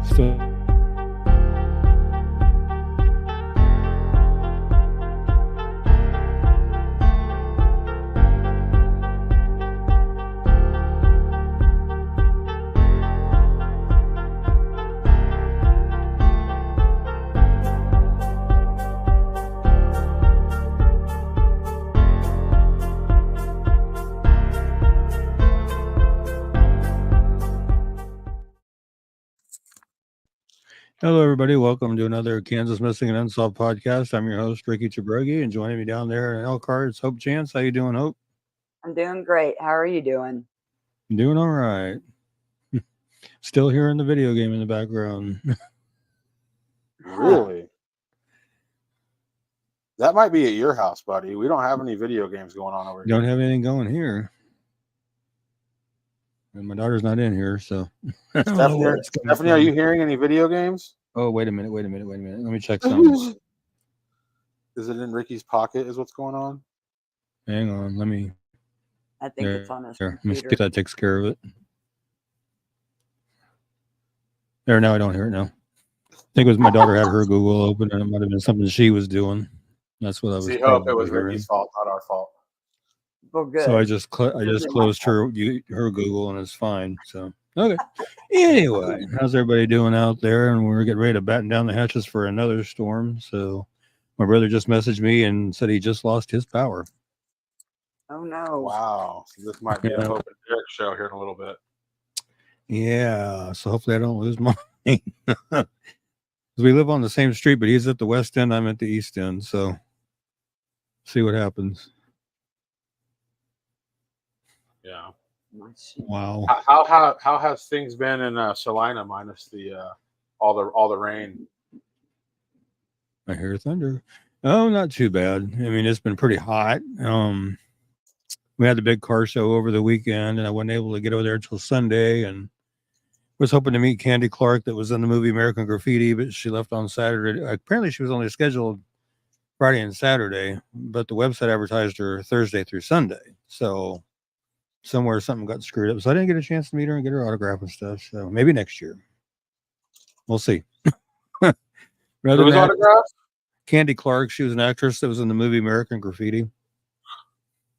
Still. Hello, everybody. Welcome to another Kansas Missing and Unsolved podcast. I'm your host, Ricky Chabruggi, and joining me down there in Elkhart is Hope Chance. How you doing, Hope? I'm doing great. How are you doing? Doing all right. Still hearing the video game in the background. Really? That might be at your house, buddy. We don't have any video games going on over here. Don't have anything going here. And my daughter's not in here, so Stephanie, are you hearing any video games? Oh, wait a minute. Let me check something. Is it in Ricky's pocket is what's going on? Hang on. I think it's on his computer. computer. Let me see if that takes care of it. There, now I don't hear it now. I think it was my daughter had her Google open, and it might have been something she was doing. That's what I was. See, hope it was Ricky's fault, not our fault. Well, good. So I just closed her Google, and it's fine. So okay. Anyway, how's everybody doing out there? And we're getting ready to batten down the hatches for another storm. So my brother just messaged me and said he just lost his power. Oh no! Wow, so this might be a Hope and Derek show here in a little bit. Yeah, so hopefully I don't lose mine. Because we live on the same street, but he's at the west end, I'm at the east end. So see what happens. Yeah. Wow. How have things been in Salina minus the all the rain? I hear thunder. Oh, not too bad. I mean, it's been pretty hot. We had the big car show over the weekend, and I wasn't able to get over there until Sunday, and was hoping to meet Candy Clark that was in the movie American Graffiti, but she left on Saturday. Apparently she was only scheduled Friday and Saturday, but the website advertised her Thursday through Sunday. So somewhere something got screwed up. So I didn't get a chance to meet her and get her autograph and stuff. So maybe next year. We'll see. Rather than autograph? Candy Clark, she was an actress that was in the movie American Graffiti.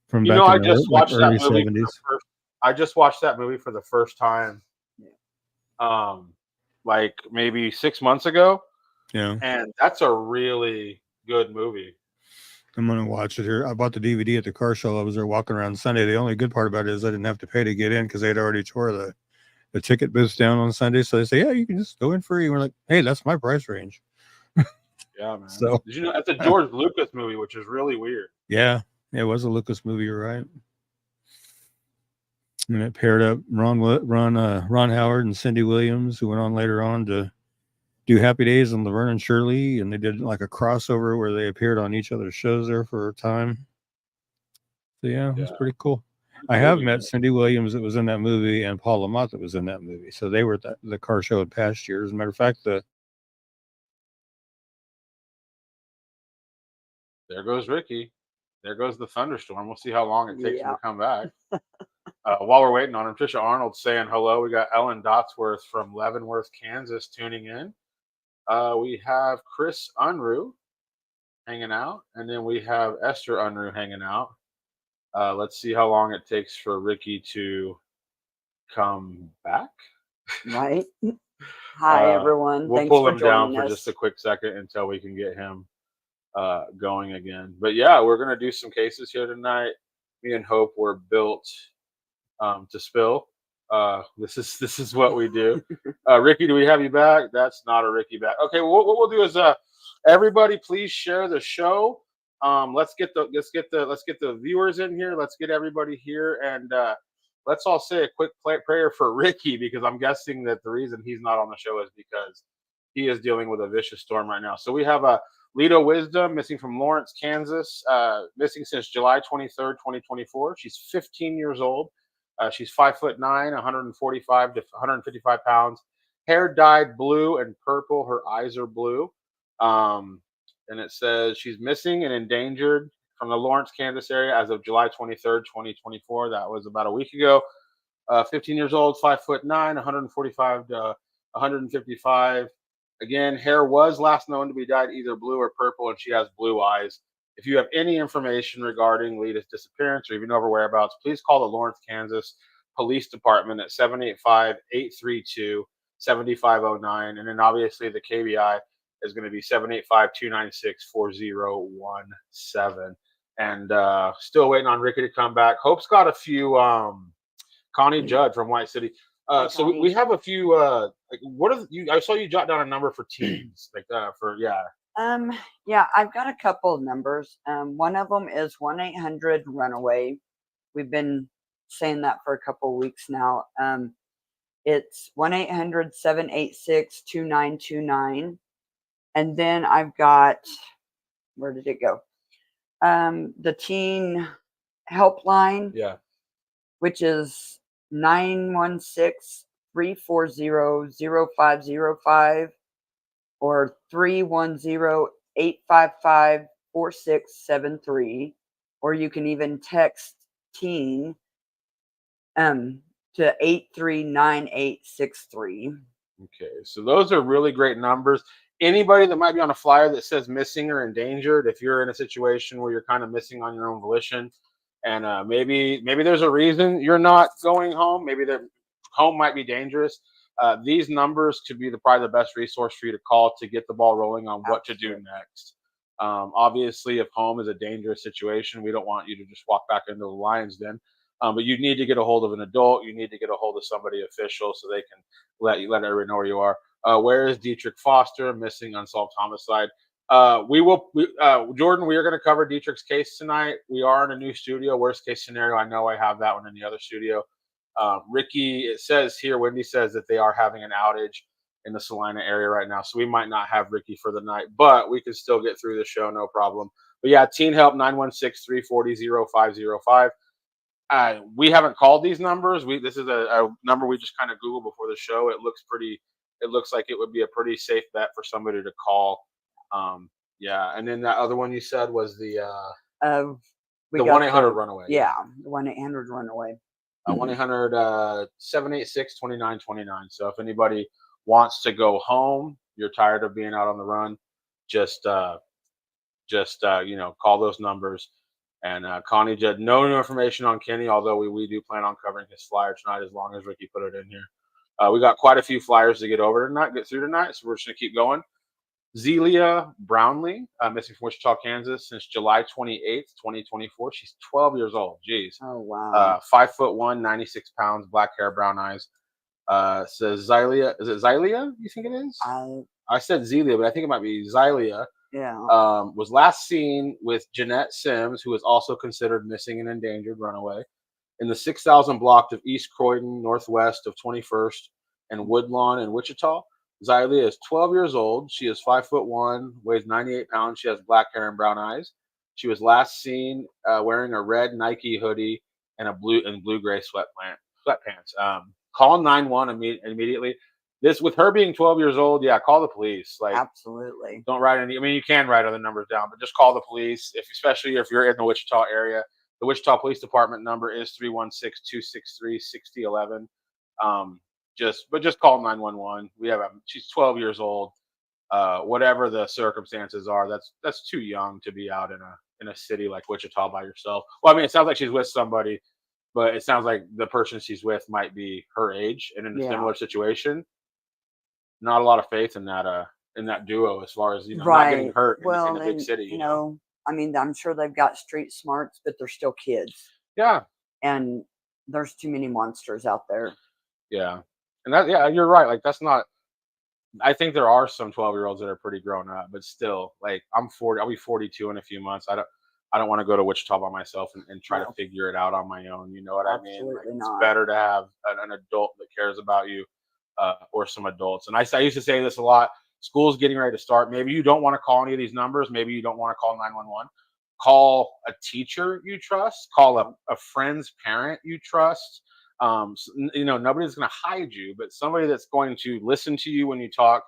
From I just watched that movie 70s. I just watched that movie for the first time. Like maybe 6 months ago. Yeah. And that's a really good movie. I'm going to watch it here. I bought the DVD at the car show. I was there walking around Sunday. The only good part about it is I didn't have to pay to get in because they'd already tore the ticket booths down on Sunday. So they say, yeah, you can just go in free. And we're like, hey, that's my price range. Yeah, man. So, did you know that's a George Lucas movie, which is really weird. Yeah, it was a Lucas movie, you're right. And it paired up Ron Howard and Cindy Williams, who went on later on to do Happy Days on Laverne and Shirley, and they did like a crossover where they appeared on each other's shows there for a time. So yeah, it was pretty cool. I have met Cindy Williams that was in that movie and Paul Lamont that was in that movie. So they were at the car show in past years. As a matter of fact, there goes Ricky. There goes the thunderstorm. We'll see how long it takes him to come back. While we're waiting on him, Trisha Arnold saying hello. We got Ellen Dotsworth from Leavenworth, Kansas tuning in. We have Chris Unruh hanging out. And then we have Esther Unruh hanging out. Let's see how long it takes for Ricky to come back. Right. Hi, everyone. We'll Thanks pull for him down joining for us. just a quick second until we can get him going again. But yeah, we're going to do some cases here tonight. Me and Hope were built to spill. This is what we do. Ricky, do we have you back? That's not a Ricky back. Okay, well, what we'll do is everybody please share the show. Let's get the viewers in here. Let's get everybody here, and let's all say a quick prayer for Ricky, because I'm guessing that the reason he's not on the show is because he is dealing with a vicious storm right now. So we have a Lido Wisdom missing from Lawrence, Kansas, missing since July 23rd, 2024. She's 15 years old. She's 5'9", 145 to 155 pounds. Hair dyed blue and purple. Her eyes are blue. And it says she's missing and endangered from the Lawrence, Kansas area as of July 23rd, 2024. That was about a week ago. 15 years old, 5'9", 145 to 155. Again, hair was last known to be dyed either blue or purple, and she has blue eyes. If you have any information regarding Lita's disappearance or even know her whereabouts, please call the Lawrence, Kansas Police Department at 785-832-7509. And then obviously the KBI is going to be 785-296-4017. And still waiting on Ricky to come back. Hope's got a few Connie Judd from White City. Hi, So Connie. we have a few like what are you I saw you jot down a number for teams like for Yeah, I've got a couple of numbers. One of them is 1-800-RUNAWAY. We've been saying that for a couple of weeks now. It's 1-800-786-2929. And then I've got, where did it go? The teen helpline, yeah. which is 916-340-0505 or 310-855-4673. Or you can even text teen to 839863. Okay, so those are really great numbers. Anybody that might be on a flyer that says missing or endangered, if you're in a situation where you're kind of missing on your own volition, and maybe there's a reason you're not going home, maybe the home might be dangerous. These numbers could be probably the best resource for you to call to get the ball rolling on what to do next. Obviously, if home is a dangerous situation, we don't want you to just walk back into the lion's den. But you need to get a hold of an adult. You need to get a hold of somebody official so they can let everyone know where you are. Where is Dietrich Foster? Missing, unsolved homicide. Jordan, we are going to cover Dietrich's case tonight. We are in a new studio. Worst case scenario, I know I have that one in the other studio. Ricky, it says here, Wendy says that they are having an outage in the Salina area right now, so we might not have Ricky for the night, but we can still get through the show, no problem. But yeah, Teen Help 916-340-0505. We haven't called these numbers. This is a number we just kind of Googled before the show. It looks like it would be a pretty safe bet for somebody to call. Yeah, and then that other one you said was the 1-800-RUNAWAY. Yeah, the 1-800-RUNAWAY. 1-800-786-2929. So if anybody wants to go home, you're tired of being out on the run, just call those numbers. And Connie Judd, no new information on Kenny, although we do plan on covering his flyer tonight as long as Ricky put it in here. We got quite a few flyers to get through tonight, so we're just going to keep going. Zelia Brownlee, missing from Wichita, Kansas since July 28th, 2024. She's 12 years old. Jeez. Oh, wow. 5'1", 96 pounds, black hair, brown eyes. Says Zelia. Is it Zelia? You think it is? I said Zelia, but I think it might be Zelia. Yeah. Was last seen with Jeanette Sims, who is also considered missing and endangered runaway, in the 6,000 block of East Croydon, northwest of 21st and Woodlawn in Wichita. Zelia is 12 years old. She is 5'1", weighs 98 pounds. She has black hair and brown eyes. She was last seen wearing a red Nike hoodie and blue-gray sweatpants. Call 911 immediately. This, with her being 12 years old, yeah, call the police. Like, absolutely. Don't write any. I mean, you can write other numbers down, but just call the police. Especially if you're in the Wichita area. The Wichita Police Department number is 316-263-6011. Just call 911. She's 12 years old. Whatever the circumstances are, that's too young to be out in a city like Wichita by yourself. Well, I mean, it sounds like she's with somebody, but it sounds like the person she's with might be her age and in a similar situation. Not a lot of faith in that duo as far as not getting hurt in a big city. You know, I mean, I'm sure they've got street smarts, but they're still kids. Yeah, and there's too many monsters out there. Yeah, and you're right. Like, that's not. I think there are some 12-year-olds that are pretty grown up, but still, like, I'm 40. I'll be 42 in a few months. I don't want to go to Wichita by myself and try to figure it out on my own. You know what I mean? Like, it's better to have an adult that cares about you, or some adults. And I used to say this a lot. School's getting ready to start. Maybe you don't want to call any of these numbers. Maybe you don't want to call 911. Call a teacher you trust. Call a friend's parent you trust. Nobody's going to hide you, but somebody that's going to listen to you when you talk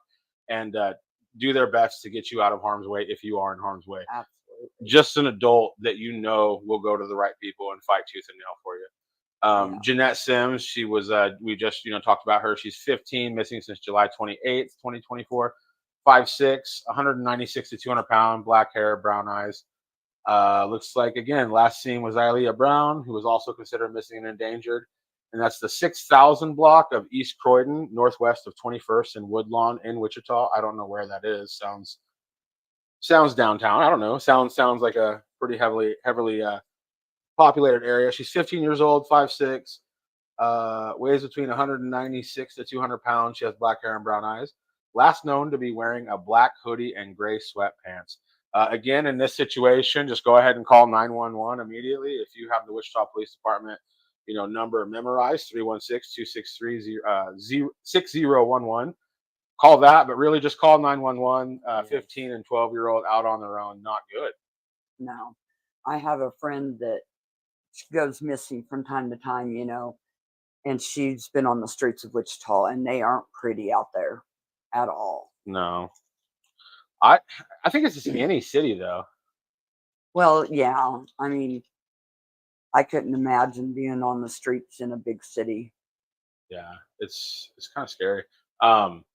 and do their best to get you out of harm's way if you are in harm's way. Absolutely. Just an adult that will go to the right people and fight tooth and nail for you. Yeah. Jeanette Sims, she was, we just, talked about her. She's 15, missing since July 28th, 2024. 5'6", 196 to 200 pound, black hair, brown eyes. Looks like, again, last seen was Ilea Brown, who was also considered missing and endangered. And that's the 6,000 block of East Croydon, northwest of 21st and Woodlawn in Wichita. I don't know where that is. Sounds downtown. I don't know. Sounds like a pretty heavily populated area. She's 15 years old, 5'6", weighs between 196 to 200 pounds. She has black hair and brown eyes. Last known to be wearing a black hoodie and gray sweatpants. Again, in this situation, just go ahead and call 911 immediately. If you have the Wichita Police Department, number memorized, 316-263-6011. Call that, but really just call 911. 15 and 12-year-old out on their own, not good. No, I have a friend that goes missing from time to time, and she's been on the streets of Wichita, and they aren't pretty out there at all. No. I think it's just any city, though. Well, yeah. I mean, I couldn't imagine being on the streets in a big city. Yeah, it's kind of scary. And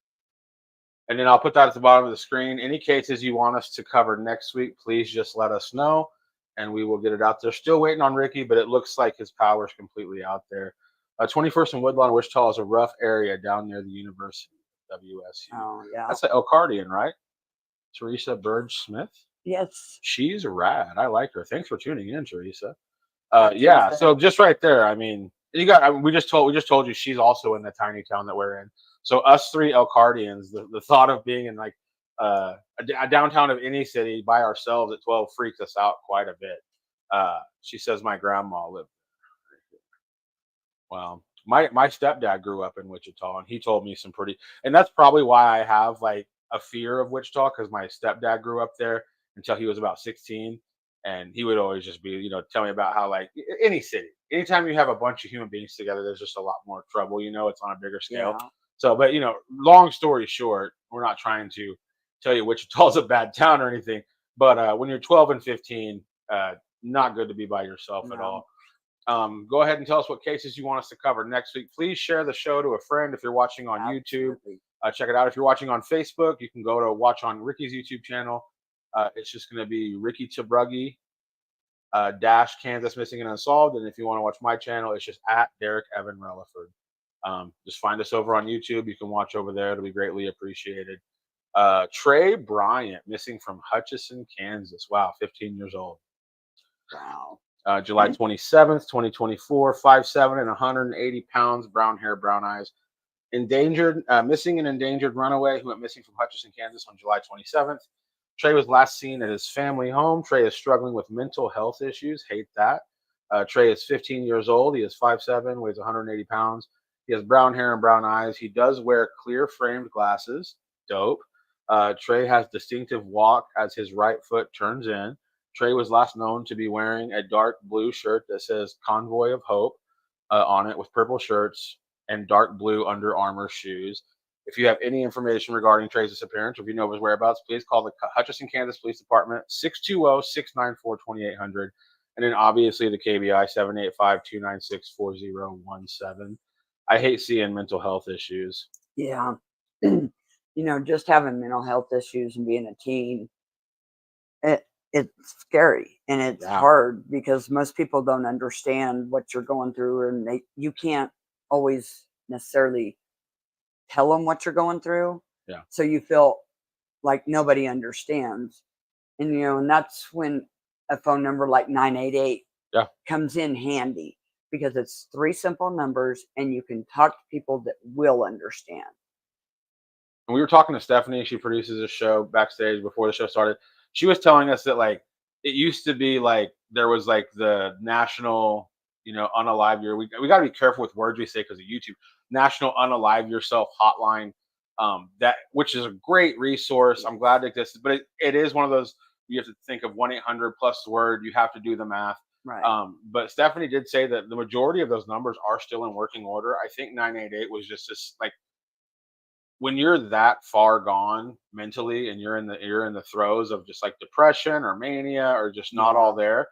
then I'll put that at the bottom of the screen. Any cases you want us to cover next week, please just let us know, and we will get it out there. Still waiting on Ricky, but it looks like his power's completely out there. 21st and Woodlawn, Wichita is a rough area down near the University of WSU. Oh, yeah. That's the Elcardian, right? Teresa Burge Smith. Yes. She's rad. I like her. Thanks for tuning in, Teresa. That's Yeah. insane. So just right there, I mean, we just told you she's also in the tiny town that we're in. So us three Elcardians, the thought of being in like a downtown of any city by ourselves at 12 freaks us out quite a bit. She says my grandma lived there. Well, my stepdad grew up in Wichita, and he told me some pretty, and that's probably why I have like a fear of Wichita, because my stepdad grew up there until he was about 16, and he would always just be, tell me about how like any city, anytime you have a bunch of human beings together, there's just a lot more trouble. It's on a bigger scale. Yeah. So, but long story short, we're not trying to tell you Wichita's a bad town or anything, but when you're 12 and 15, not good to be by yourself at all. Go ahead and tell us what cases you want us to cover next week. Please share the show to a friend if you're watching on YouTube. Check it out. If you're watching on Facebook, you can go to watch on Ricky's YouTube channel. It's just going to be Ricky Tabruggi dash Kansas Missing and Unsolved. And if you want to watch my channel, it's just at Derek Evan Relaford. Just find us over on YouTube. You can watch over there. It'll be greatly appreciated. Trey Bryant, missing from Hutchinson, Kansas. Wow, 15 years old. Wow. July 27th, 2024, 5'7" and 180 pounds, brown hair, brown eyes. Missing and endangered runaway who went missing from Hutchinson, Kansas on July 27th. Trey was last seen at his family home. Trey is struggling with mental health issues. Hate that. Trey is 15 years old. He is 5'7", weighs 180 pounds. He has brown hair and brown eyes. He does wear clear framed glasses. Dope. Trey has distinctive walk as his right foot turns in. Trey was last known to be wearing a dark blue shirt that says Convoy of Hope on it with purple shirts and dark blue Under Armour shoes. If you have any information regarding Trey's disappearance, or if you know of his whereabouts, please call the Hutchinson, Kansas Police Department, 620-694-2800. And then obviously the KBI, 785-296-4017. I hate seeing mental health issues. Yeah. Just having mental health issues and being a teen, it's scary, and it's hard because most people don't understand what you're going through, and you can't always necessarily tell them what you're going through. Yeah. So you feel like nobody understands. And, and that's when a phone number like 988 comes in handy, because it's 3 simple numbers and you can talk to people that will understand. And we were talking to Stephanie. She produces a show backstage before the show started. She was telling us that like it used to be like there was like the national, unalive your. We got to be careful with words we say because of YouTube. National Unalive Yourself Hotline, which is a great resource. I'm glad it exists, but it is one of those you have to think of 1-800 plus the word. You have to do the math. Right. But Stephanie did say that the majority of those numbers are still in working order. I think 988 was just this like. When you're that far gone mentally and you're in the throes of just like depression or mania or just not all there,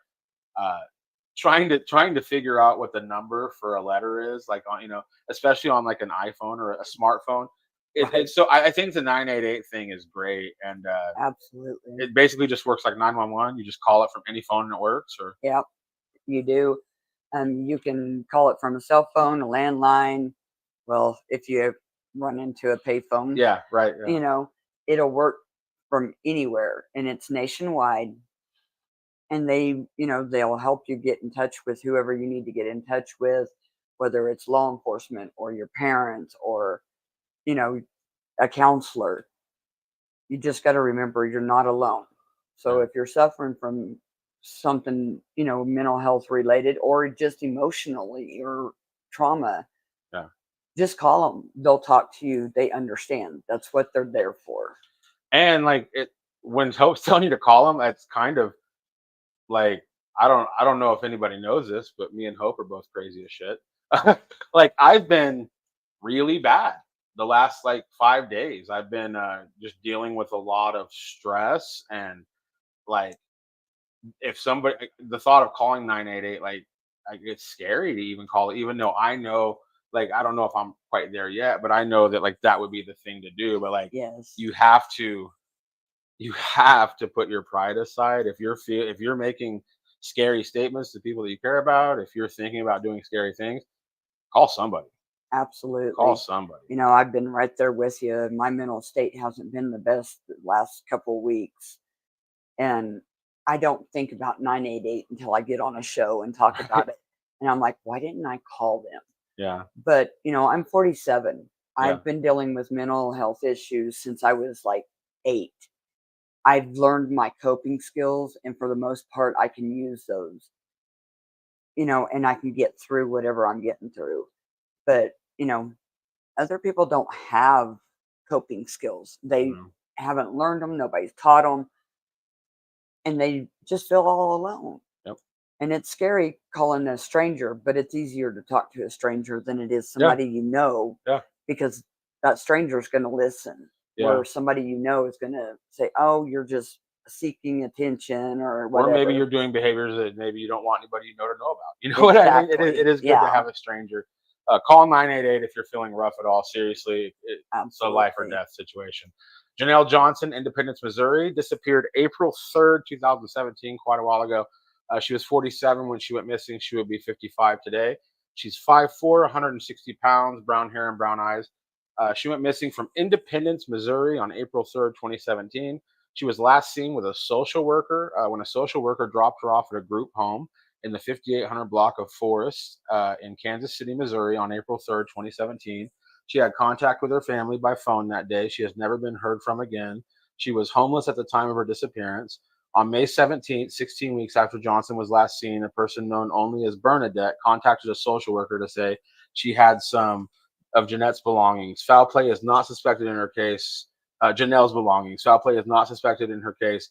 trying to figure out what the number for a letter is, like on especially on like an iPhone or a smartphone. Right. It's so I think the 988 thing is great, and Absolutely. it basically just works like 911. You just call it from any phone and it works, or Yep, you do. You can call it from a cell phone, a landline. Well, if you run into a payphone, yeah, right, yeah, you know, it'll work from anywhere and it's nationwide. And they'll help you get in touch with whoever you need to get in touch with, whether it's law enforcement or your parents or, you know, a counselor. You just got to remember you're not alone. So yeah, if you're suffering from something, mental health related or just emotionally or trauma, yeah. just call them. They'll talk to you. They understand. That's what they're there for. And like when Hope's telling you to call him, that's kind of like I don't know if anybody knows this, but me and Hope are both crazy as shit. Like I've been really bad the last like 5 days. I've been just dealing with a lot of stress, and like if somebody the thought of calling 988, like it's scary to even call it, even though I know, like I don't know if I'm quite there yet, but I know that like that would be the thing to do. But like Yes, you have to you have to put your pride aside if you're making scary statements to people that you care about, if you're thinking about doing scary things, call somebody. Call absolutely. somebody. I've been right there with you. My mental state hasn't been the best the last couple weeks. And I don't think about 988 until I get on a show and talk about it. And I'm like, why didn't I call them? Yeah. But, I'm 47. Yeah. I've been dealing with mental health issues since I was like 8. I've learned my coping skills, and for the most part, I can use those, and I can get through whatever I'm getting through. But, other people don't have coping skills. They Mm, haven't learned them, nobody's taught them, and they just feel all alone. yep. And it's scary calling a stranger, but it's easier to talk to a stranger than it is Yeah. somebody Yeah. because that stranger is going to listen. Yeah. Where somebody is going to say, "Oh, you're just seeking attention or Or maybe whatever." you're doing behaviors that maybe you don't want anybody to know about. You know what I mean? It Exactly. is good to Yeah, have a stranger. Call 988 if you're feeling rough at all. Seriously, it's a life or absolutely. death situation. Janelle Johnson, Independence, Missouri, disappeared April 3rd, 2017, quite a while ago. She was 47 when she went missing. She would be 55 today. She's 5'4", 160 pounds, brown hair and brown eyes. She went missing from Independence, Missouri on April 3rd, 2017. She was last seen with a social worker when a social worker dropped her off at a group home in the 5800 block of Forest in Kansas City, Missouri on April 3rd, 2017. She had contact with her family by phone that day. She has never been heard from again. She was homeless at the time of her disappearance. On May 17th, 16 weeks after Johnson was last seen, a person known only as Bernadette contacted a social worker to say she had some of Jeanette's belongings. Foul play is not suspected in her case. Janelle's belongings. Foul play is not suspected in her case.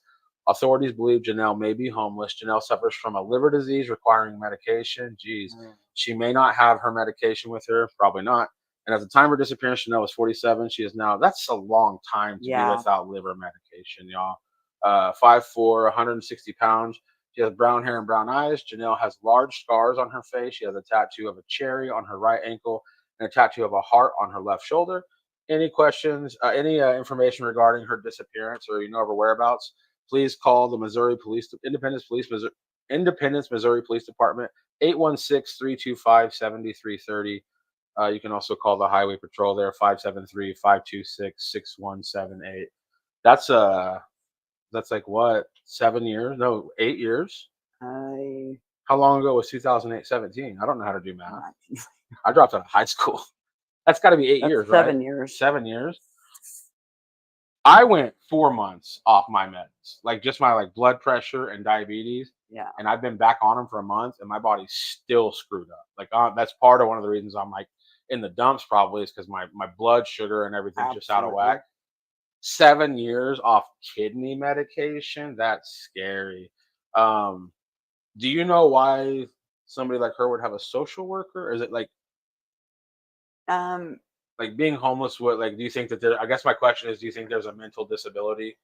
Authorities believe Janelle may be homeless. Janelle suffers from a liver disease requiring medication. Jeez. Mm. She may not have her medication with her. Probably not. And at the time of her disappearance, Janelle was 47. She is now, that's a long time to be Yeah, without liver medication, y'all. 5'4", 160 pounds. She has brown hair and brown eyes. Janelle has large scars on her face. She has a tattoo of a cherry on her right ankle and a tattoo of a heart on her left shoulder. Any questions, any information regarding her disappearance or of her whereabouts, please call the Independence, Missouri Police Department, 816-325-7330. You can also call the Highway Patrol there, 573-526-6178. That's that's like what, 7 years? No, 8 years. I How long ago was 2008, 17? I don't know how to do math. uh, I dropped out of high school. That's got to be eight that's years, right? 7 years. 7 years. I went 4 months off my meds, like just my like blood pressure and diabetes, Yeah, and I've been back on them for a month, and my body's still screwed up. Like that's part of one of the reasons I'm like in the dumps. Probably is because my blood sugar and everything's just out of absolutely. whack. 7 years off kidney medication. That's scary. Um, do you know why somebody like her would have a social worker? Or is it Um, like being homeless? What, like, do you think that there? I guess my question is, do you think there's a mental disability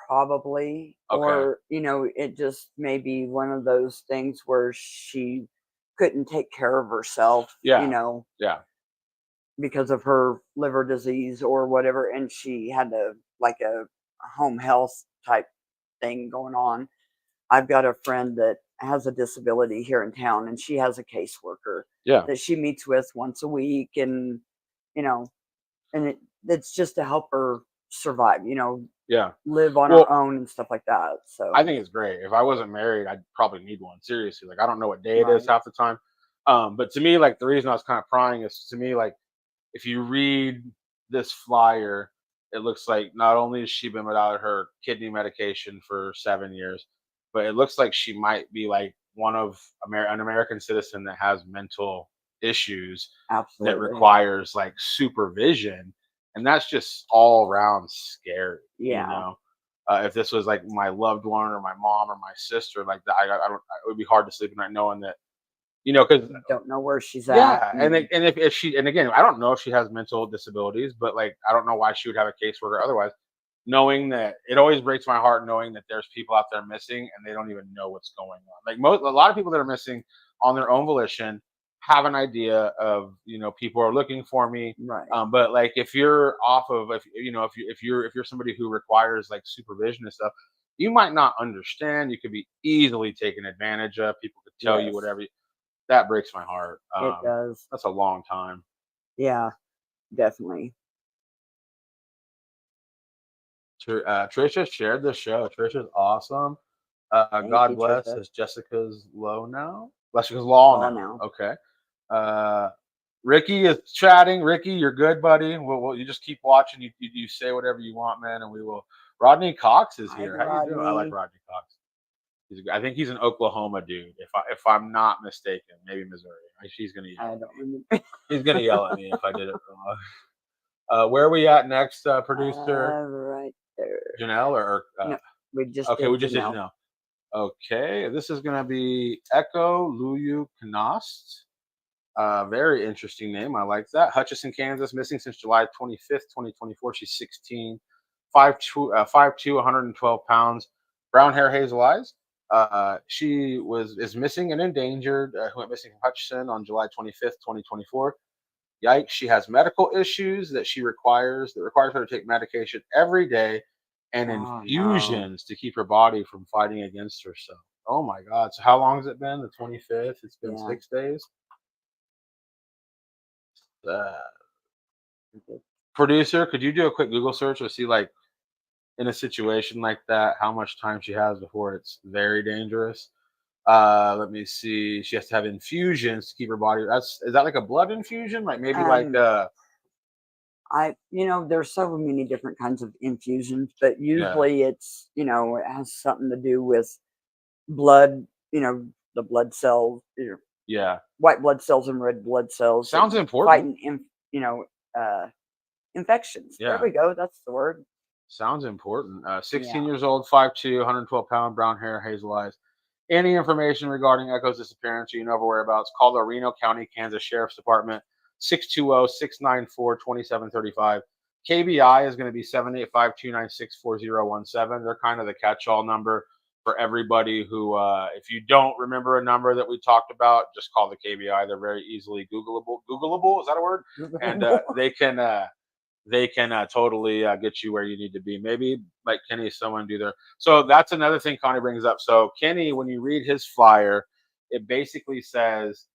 Probably, Okay. or it just may be one of those things where she couldn't take care of herself, Yeah. Yeah. because of her liver disease or whatever, and she had like a home health type thing going on. I've got a friend that has a disability here in town, and she has a caseworker Yeah. that she meets with once a week, and you know, it's just to help her survive, Yeah. live on Well, her own and stuff like that. I So, think it's great. If I wasn't married, I'd probably need one. Seriously. Like I don't know what day it is right. half the time. But to me, like the reason I was kind of prying is to me, like if you read this flyer, it looks like not only has she been without her kidney medication for 7 years, but it looks like she might be like one of an American citizen that has mental issues that Absolutely. requires like supervision, and that's just all around scary. Yeah. If this was like my loved one or my mom or my sister, like that, I don't. It would be hard to sleep at night knowing that, because Don't know where she's at. yeah, and if she, and again, I don't know if she has mental disabilities, but like I don't know why she would have a caseworker otherwise. Knowing that, it always breaks my heart knowing that there's people out there missing and they don't even know what's going on. Like a lot of people that are missing on their own volition have an idea of, people are looking for me. Right. But like if you're off of, if you're somebody who requires like supervision and stuff, you might not understand. You could be easily taken advantage of. People could tell you Yes, whatever. That breaks my heart. it does. That's a long time. Yeah, definitely. Trisha shared the show. Trisha's awesome. Thank God you, bless. Trisha. Is Jessica's low now? Jessica's law All now. now. Okay. Uh, Ricky is chatting. Ricky, you're good, buddy. You just keep watching. You say whatever you want, man, and we will. Rodney Cox is Hi, here. How you doing? I like Rodney. Rodney Cox. I think he's an Oklahoma dude. If I'm not mistaken, maybe Missouri. She's gonna I yell at don't me. remember. He's gonna yell at me if I did it wrong. Where are we at next, producer Right there. Janelle No, we just okay, did we just did Janelle. Janelle. Okay, this is gonna be Echo Luyu Knost. Very interesting name. I like that. Hutchinson, Kansas, missing since July 25th, 2024. She's 16, 5'2", 5'2", 112 pounds, brown hair, hazel eyes. She is missing and endangered. Went missing from Hutchinson on July 25th, 2024. Yikes! She has medical issues that requires her to take medication every day and Oh no. infusions to keep her body from fighting against herself. Oh my God! So how long has it been? The 25th. It's been Yeah. 6 days. Uh, Okay. Producer, could you do a quick Google search to see, like, in a situation like that, how much time she has before it's very dangerous? Let me see. She has to have infusions to keep her body. Is that like a blood infusion? Like maybe like Um, there's so many different kinds of infusions, but yeah, usually it has something to do with blood, the blood cells, yeah. white blood cells and red blood cells that Sounds important. fighting, uh, infections. There Yeah. we go. That's the word. Sounds important. 16 Yeah. years old, 5'2", 112-pound, brown hair, hazel eyes. Any information regarding Echo's disappearance or you know of her whereabouts, call the Reno County, Kansas Sheriff's Department, 620-694-2735. KBI is going to be 785-296-4017. They're kind of the catch-all number for everybody who, if you don't remember a number that we talked about, just call the KBI. They're very easily Googleable. Googleable, is that a word? And they can totally get you where you need to be. Maybe like Kenny, someone do their. So that's another thing Connie brings up. So Kenny, when you read his flyer, it basically says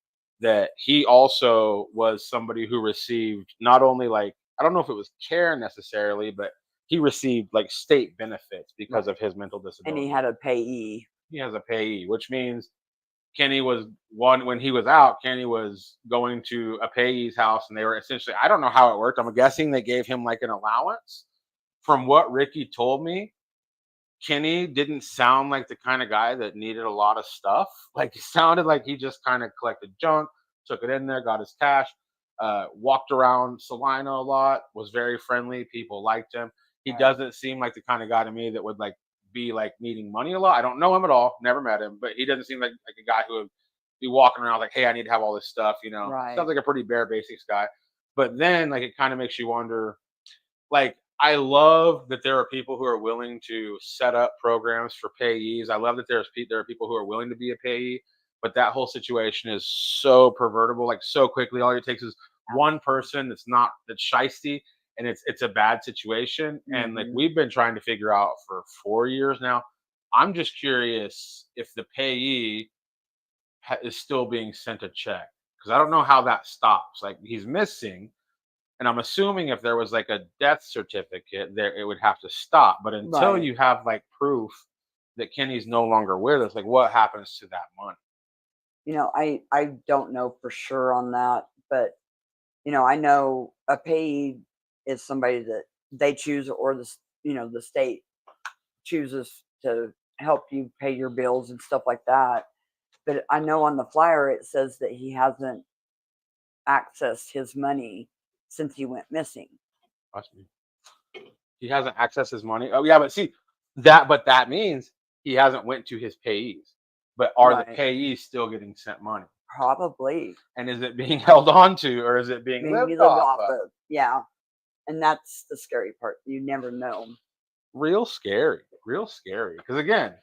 that he also was somebody who received not only, like, I don't know if it was care necessarily, but he received like state benefits because Right. of his mental And he disability. had a payee. He has a payee, which means Kenny was one when he was out. Kenny was going to a payee's house, and they were essentially. I don't know how it worked. I'm guessing they gave him like an allowance. From what Ricky told me, Kenny didn't sound like the kind of guy that needed a lot of stuff. Like he sounded like he just kind of collected junk, took it in there, got his cash, walked around Salina a lot, was very friendly. People liked him. He Right. doesn't seem like the kind of guy to me that would like be like needing money a lot. I don't know him at all, never met him, but he doesn't seem like a guy who would be walking around like, hey, I need to have all this stuff. Right. Sounds like a pretty bare basics guy. But then like it kind of makes you wonder, like I love that there are people who are willing to set up programs for payees. I love that there are people who are willing to be a payee, but that whole situation is so pervertible, like so quickly. All it takes is one person that's shisty, and it's a bad situation. And like Mhm. we've been trying to figure out for 4 years now. I'm just curious if the payee is still being sent a check because I don't know how that stops. Like he's missing, and I'm assuming if there was like a death certificate, there it would have to stop. But until Right. you have like proof that Kenny's no longer with us, like what happens to that money? I don't know for sure on that, but I know a payee is somebody that they choose, or the state chooses to help you pay your bills and stuff like that. But I know on the flyer it says that he hasn't accessed his money since he went missing. Watch me. He hasn't accessed his money. Oh yeah, but see that means he hasn't went to his payees. But are the Right. payees still getting sent money? Probably. And is it being held on to or is it being Maybe lived lived off off of? of. Yeah. And that's the scary part. You never know. Real scary. Real scary. Because again,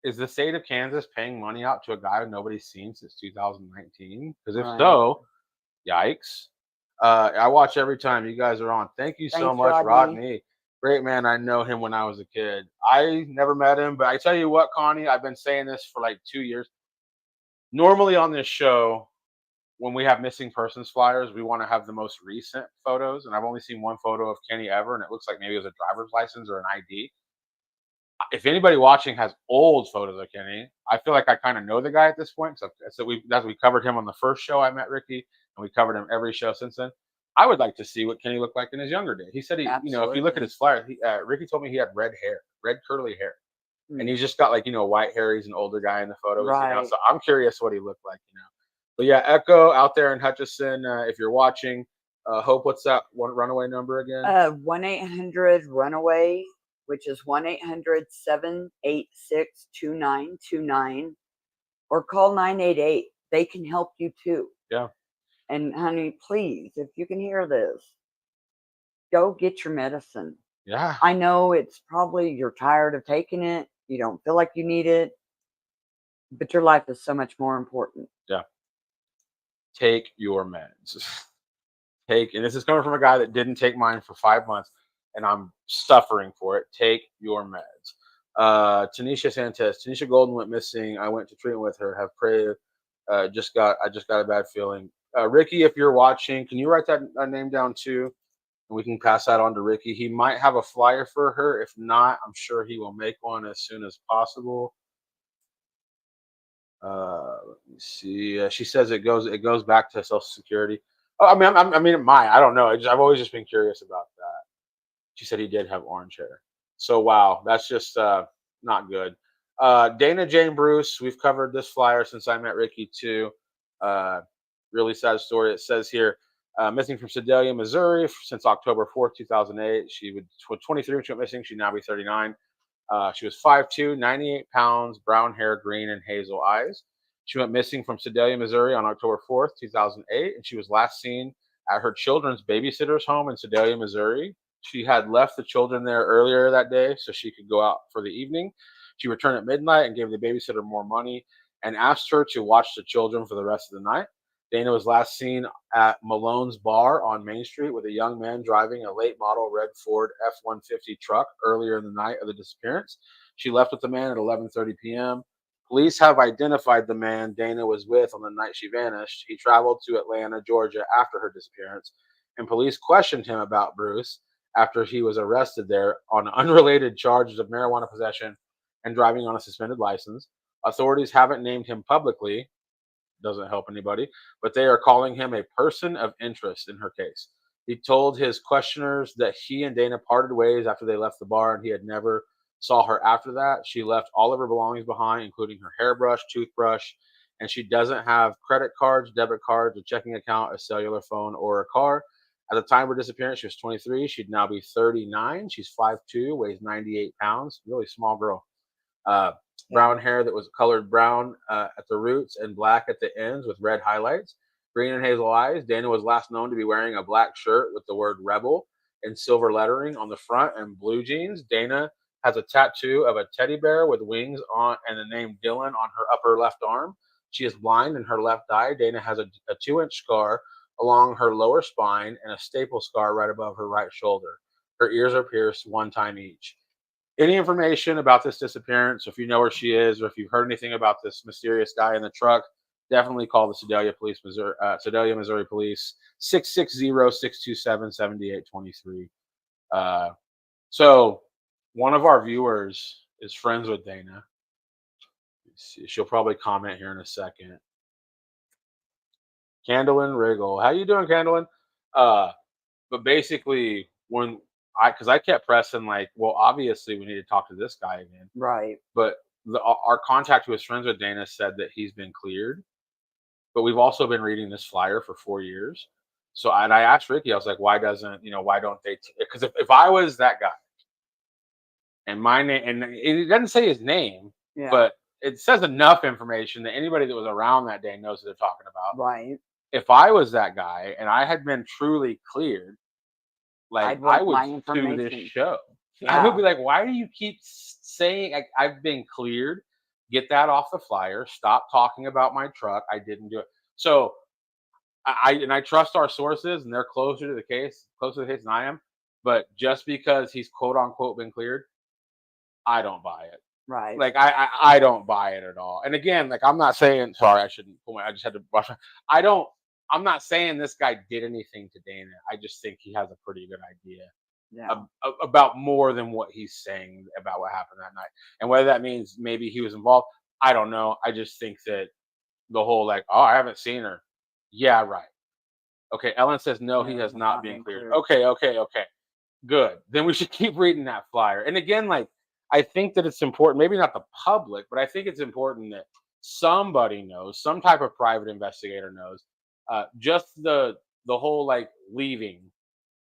is the state of Kansas paying money out to a guy nobody's seen since 2019? Because if Right. so, yikes. I watch every time you guys are on. Thank you so Thanks, much, Rodney. Rodney. Great man. I know him when I was a kid. I never met him, but I tell you what, Connie, I've been saying this for like 2 years. Normally on this show, when we have missing persons flyers, we want to have the most recent photos. And I've only seen one photo of Kenny ever, and it looks like maybe it was a driver's license or an ID. If anybody watching has old photos of Kenny, I feel like I kind of know the guy at this point. So we covered him on the first show I met Ricky, and we covered him every show since then. I would like to see what Kenny looked like in his younger day. He said if you look at Absolutely. his flyer, Ricky told me he had red hair, red curly hair, and Mm. he's just got like white hair. He's an older guy in the photos. Right. So I'm curious what he looked like. But yeah, Echo out there in Hutchinson, if you're watching, Hope, what's that one runaway number again? 1-800-RUNAWAY, which is 1-800-786-2929, or call 988. They can help you too. Yeah, And honey, please, if you can hear this, go get your medicine. yeah, I know it's probably you're tired of taking it, you don't feel like you need it, but your life is so much more important. yeah. Take your meds. And this is coming from a guy that didn't take mine for 5 months, and I'm suffering for it. Take your meds. Tanisha Santos, Tanisha Golden went missing. I went to treatment with her. Have prayed. I just got a bad feeling. Ricky, if you're watching, can you write that name down too? And we can pass that on to Ricky. He might have a flyer for her. If not, I'm sure he will make one as soon as possible. Let me see. She says it goes back to Social Security. Oh, I mean, it might. I don't know. I've always just been curious about that. She said he did have orange hair. So wow, that's just not good. Dana Jane Bruce, we've covered this flyer since I met Ricky too. Uh, really sad story. It says here, missing from Sedalia, Missouri since October 4th, 2008. She was 23 when she went missing. She'd now be 39. She was 5'2", 98 pounds, brown hair, green and hazel eyes. She went missing from Sedalia, Missouri on October 4th, 2008, and she was last seen at her children's babysitter's home in Sedalia, Missouri. She had left the children there earlier that day so she could go out for the evening. She returned at midnight and gave the babysitter more money and asked her to watch the children for the rest of the night. Dana was last seen at Malone's Bar on Main Street with a young man driving a late model red Ford F-150 truck earlier in the night of the disappearance. She left with the man at 11:30 p.m. Police have identified the man Dana was with on the night she vanished. He traveled to Atlanta, Georgia after her disappearance, and police questioned him about Bruce after he was arrested there on unrelated charges of marijuana possession and driving on a suspended license. Authorities haven't named him publicly, doesn't help anybody, but they are calling him a person of interest in her case. He told his questioners that he and Dana parted ways after they left the bar and he had never saw her after that. She left all of her belongings behind, including her hairbrush, toothbrush, and she doesn't have credit cards, debit cards, a checking account, a cellular phone, or a car. At the time of her disappearance, she was 23. She'd now be 39. She's 5'2", weighs 98 pounds. Really small girl. Uh, Yeah. Brown hair that was colored brown at the roots and black at the ends with red highlights. Green and hazel eyes. Dana was last known to be wearing a black shirt with the word rebel in silver lettering on the front and blue jeans. Dana has a tattoo of a teddy bear with wings on and the name Dylan on her upper left arm. She is blind in her left eye. Dana has a 2-inch scar along her lower spine and a staple scar right above her right shoulder. Her ears are pierced 1 time each. Any information about this disappearance, if you know where she is, or if you've heard anything about this mysterious guy in the truck, definitely call the Sedalia Police, Sedalia, Missouri Police, 660-627-7823. So one of our viewers is friends with Dana. She'll probably comment here in a second. Candlin Riggle. How you doing, Candlin? But basically, because I kept pressing like, well, obviously we need to talk to this guy again. Right. But our contact who is friends with Dana said that he's been cleared. But we've also been reading this flyer for 4 years. So I asked Ricky, I was like, why don't they? Because if I was that guy, and my name, and it doesn't say his name, Yeah. but it says enough information that anybody that was around that day knows what they're talking about. Right. If I was that guy and I had been truly cleared, like I would sue this show. Yeah. I would be like, why do you keep saying I've been cleared? Get that off the flyer. Stop talking about my truck. I didn't do it. So I trust our sources, and they're closer to the case than I am. But just because he's quote unquote been cleared, I don't buy it. Right. Like I don't buy it at all. And again, like I'm not saying, sorry, I shouldn't pull I just had to brush. I'm not saying this guy did anything to Dana. I just think he has a pretty good idea about more than what he's saying about what happened that night. And whether that means maybe he was involved, I don't know. I just think that the whole like, oh, I haven't seen her. Yeah, right. Okay, Ellen says no, he has not been cleared. Okay. Good. Then we should keep reading that flyer. And again, like I think that it's important, maybe not the public, but I think it's important that somebody knows, some type of private investigator knows, just the whole like leaving,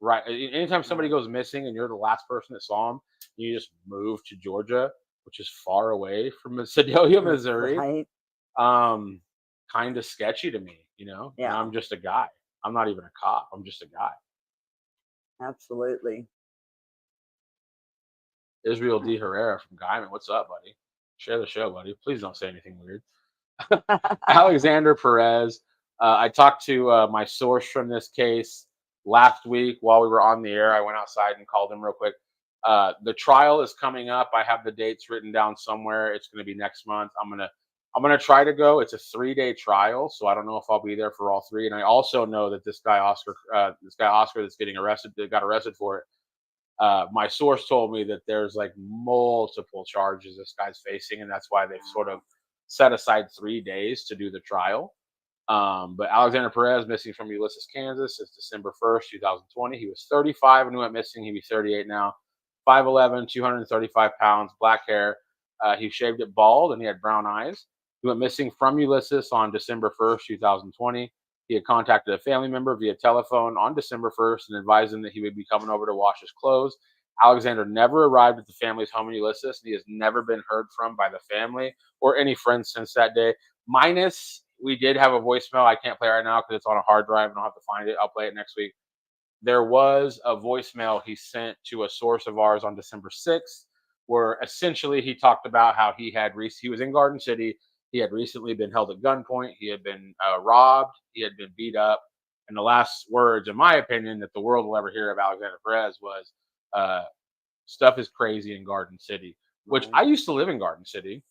right? Anytime somebody goes missing and you're the last person that saw them, you just move to Georgia, which is far away from Sedalia, Missouri. Right. Kind of sketchy to me, you know? Yeah. And I'm just a guy. I'm not even a cop. I'm just a guy. Absolutely. Israel D. Herrera from Guyman. What's up, buddy? Share the show, buddy. Please don't say anything weird. Alexander Perez. I talked to my source from this case last week while we were on the air. I went outside and called him real quick. The trial is coming up. I have the dates written down somewhere. It's going to be next month. I'm gonna try to go. It's a 3-day trial, so I don't know if I'll be there for all 3. And I also know that this guy Oscar that's getting arrested, that got arrested for it. My source told me that there's like multiple charges this guy's facing, and that's why they've sort of set aside 3 days to do the trial. But Alexander Perez, missing from Ulysses, Kansas since December 1st, 2020. He was 35 when he went missing. He'll be 38 now. 5'11", 235 pounds, black hair. He shaved it bald, and he had brown eyes. He went missing from Ulysses on December 1st, 2020. He had contacted a family member via telephone on December 1st and advised him that he would be coming over to wash his clothes. Alexander never arrived at the family's home in Ulysses, and he has never been heard from by the family or any friends since that day. Minus, we did have a voicemail. I can't play right now because it's on a hard drive. I don't have to find it. I'll play it next week. There was a voicemail he sent to a source of ours on December 6th, where essentially he talked about how he was in Garden City. He had recently been held at gunpoint. He had been robbed. He had been beat up. And the last words, in my opinion, that the world will ever hear of Alexander Perez was, stuff is crazy in Garden City, which I used to live in Garden City,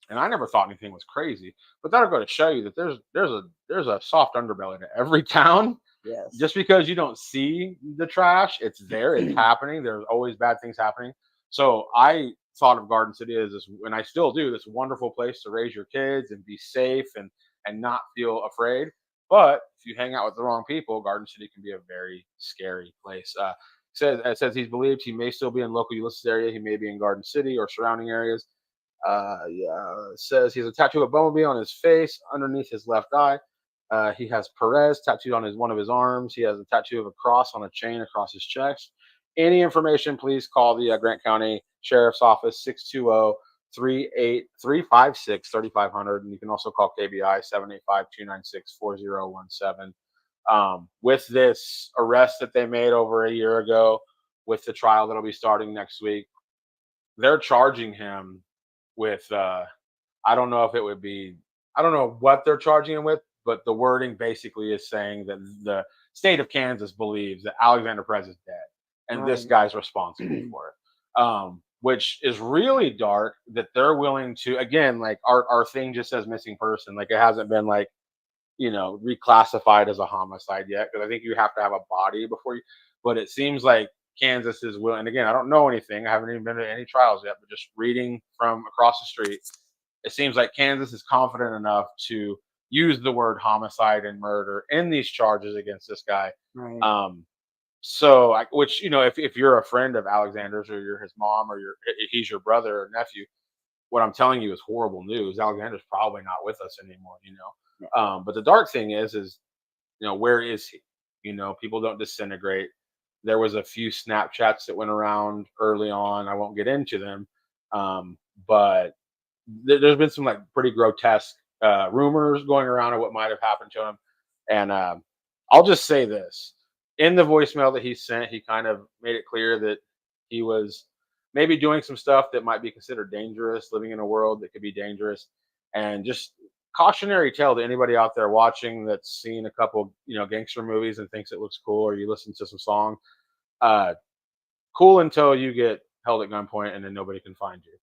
and I never thought anything was crazy. But that'll go to show you that there's a soft underbelly to every town. Yes. Just because you don't see the trash, it's there, it's happening. There's always bad things happening. So I thought of Garden City as this, and I still do, this wonderful place to raise your kids and be safe and not feel afraid. But if you hang out with the wrong people, Garden City can be a very scary place. It says he's believed he may still be in local Ulysses area. He may be in Garden City or surrounding areas. It says he has a tattoo of a bumblebee on his face underneath his left eye. He has Perez tattooed on one of his arms. He has a tattoo of a cross on a chain across his chest. Any information, please call the Grant County Sheriff's Office, 620-356-3500. And you can also call KBI, 785-296-4017. With this arrest that they made over a year ago, with the trial that'll be starting next week, they're charging him with I don't know if it would be, I don't know what they're charging him with, but the wording basically is saying that the state of Kansas believes that Alexander Perez is dead and this Right. guy's responsible for it. Which is really dark that they're willing to, again, like our thing just says missing person. Like it hasn't been like, reclassified as a homicide yet, because I think you have to have a body before you, but it seems like Kansas is willing, and again, I don't know anything. I haven't even been to any trials yet, but just reading from across the street, it seems like Kansas is confident enough to use the word homicide and murder in these charges against this guy. Right. Which, if you're a friend of Alexander's, or you're his mom, or he's your brother or nephew, what I'm telling you is horrible news. Alexander's probably not with us anymore, Yeah. But the dark thing is, where is he? People don't disintegrate. There was a few Snapchats that went around early on. I won't get into them, but there's been some like pretty grotesque rumors going around of what might have happened to him. And I'll just say this: in the voicemail that he sent, he kind of made it clear that he was maybe doing some stuff that might be considered dangerous, living in a world that could be dangerous, and just cautionary tale to anybody out there watching that's seen a couple, gangster movies and thinks it looks cool, or you listen to some song. Cool until you get held at gunpoint and then nobody can find you.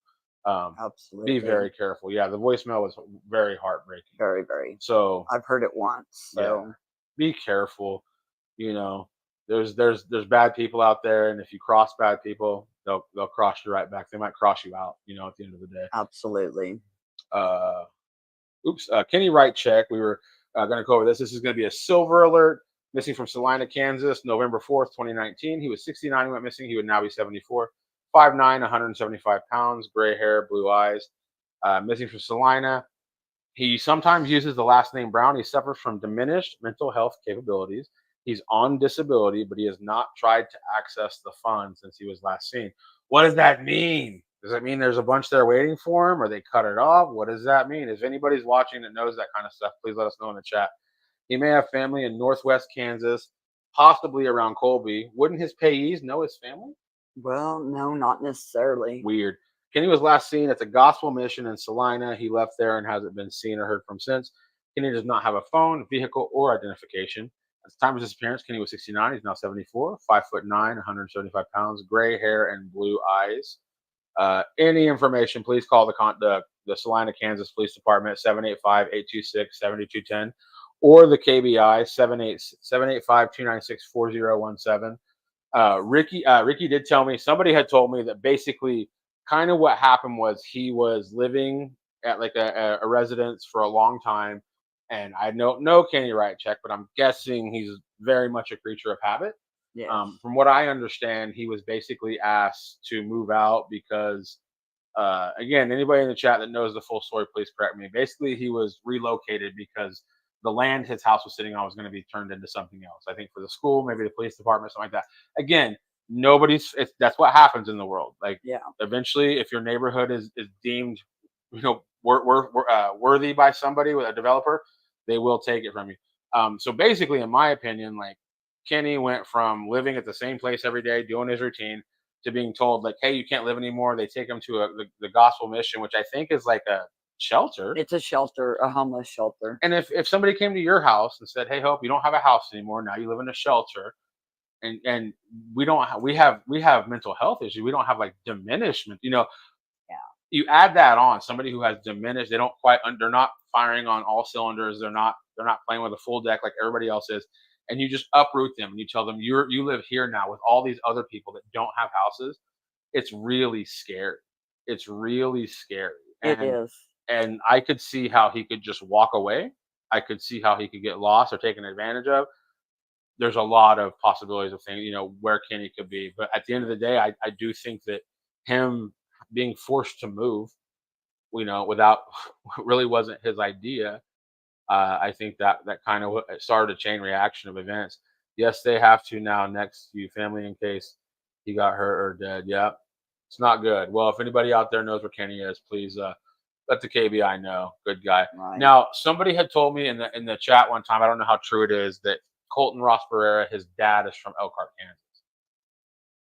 Absolutely. Be very careful. Yeah, the voicemail was very heartbreaking. Very, very. So I've heard it once. So be careful. There's bad people out there, and if you cross bad people, they'll cross you right back. They might cross you out. At the end of the day. absolutely. Kenny Wright check. We were going to go over this. This is going to be a silver alert. Missing from Salina, Kansas, November 4th, 2019. He was 69. He went missing. He would now be 74. 5'9", 175 pounds, gray hair, blue eyes. Missing from Salina. He sometimes uses the last name Brown. He suffers from diminished mental health capabilities. He's on disability, but he has not tried to access the funds since he was last seen. What does that mean? Does that mean there's a bunch there waiting for him, or they cut it off? What does that mean? If anybody's watching that knows that kind of stuff, please let us know in the chat. He may have family in Northwest Kansas, possibly around Colby. Wouldn't his payees know his family? Well, no, not necessarily. Weird. Kenny was last seen at the Gospel Mission in Salina. He left there and hasn't been seen or heard from since. Kenny does not have a phone, vehicle, or identification. At the time of his disappearance, Kenny was 69. He's now 74, 5'9", 175 pounds, gray hair and blue eyes. Any information, please call the Salina, Kansas Police Department, 785-826-7210, or the KBI, 785-296-4017. Ricky did tell me, somebody had told me that basically kind of what happened was he was living at like a residence for a long time, and I don't know Kenny Wright check, but I'm guessing he's very much a creature of habit. Yes. From what I understand, he was basically asked to move out because, again, anybody in the chat that knows the full story, please correct me. Basically, he was relocated because the land his house was sitting on was going to be turned into something else. I think for the school, maybe the police department, something like that. Again, that's what happens in the world. Like, eventually, if your neighborhood is deemed, worthy by somebody, with a developer, they will take it from you. So basically, in my opinion, like, Kenny went from living at the same place every day, doing his routine, to being told, like, hey, you can't live anymore. They take him to the Gospel Mission, which I think is like a shelter. It's a shelter, a homeless shelter. And if somebody came to your house and said, hey, Hope, you don't have a house anymore. Now you live in a shelter. And we have mental health issues. We don't have like diminishment, You add that on somebody who has diminished, they're not firing on all cylinders. They're not playing with a full deck like everybody else is. And you just uproot them and you tell them you live here now with all these other people that don't have houses. It's really scary. It's really scary. It is. And I could see how he could just walk away. I could see how he could get lost or taken advantage of. There's a lot of possibilities of things, where Kenny could be. But at the end of the day, I do think that him being forced to move, without really wasn't his idea. I think that kind of started a chain reaction of events. Yes, they have to now next to family in case he got hurt or dead. Yep. It's not good. Well, if anybody out there knows where Kenny is, please let the KBI know. Good guy. Right. Now, somebody had told me in the chat one time, I don't know how true it is, that Colton Ross Barrera, his dad is from Elkhart, Kansas.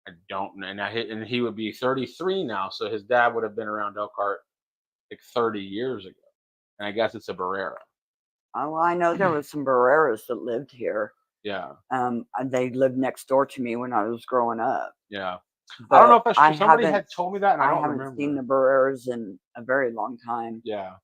I don't know, and he would be 33 now, so his dad would have been around Elkhart like 30 years ago, and I guess it's a Barrera. Oh, I know there was some Barreras that lived here. Yeah, And they lived next door to me when I was growing up. yeah. I don't know But if that's I true. Somebody haven't had told me that, and I I don't haven't seen remember. the Barreras in a very long time. Yeah,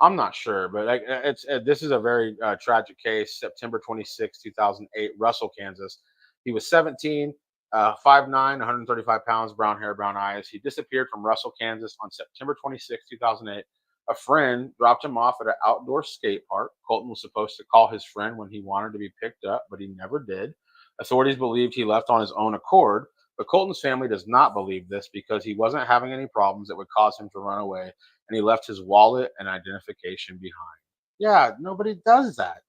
I'm not sure, but like it's this is a very tragic case. September 26, 2008, Russell, Kansas. He was 17, 5'9", 135 pounds, brown hair, brown eyes. He disappeared from Russell, Kansas on September 26, 2008. A friend dropped him off at an outdoor skate park. Colton was supposed to call his friend when he wanted to be picked up, but he never did. Authorities believed he left on his own accord, but Colton's family does not believe this because he wasn't having any problems that would cause him to run away, and he left his wallet and identification behind. Yeah, nobody does that.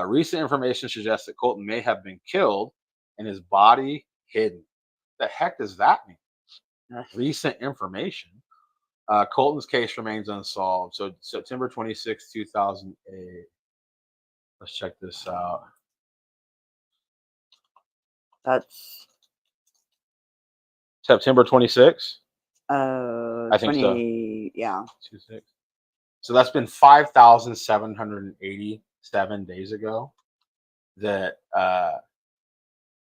Recent information suggests that Colton may have been killed and his body hidden. The heck does that mean? Recent information. Colton's case remains unsolved. So September 26, 2008. Let's check this out. That's September 26th? I think so. 20, yeah. 26. So that's been 5,787 days ago that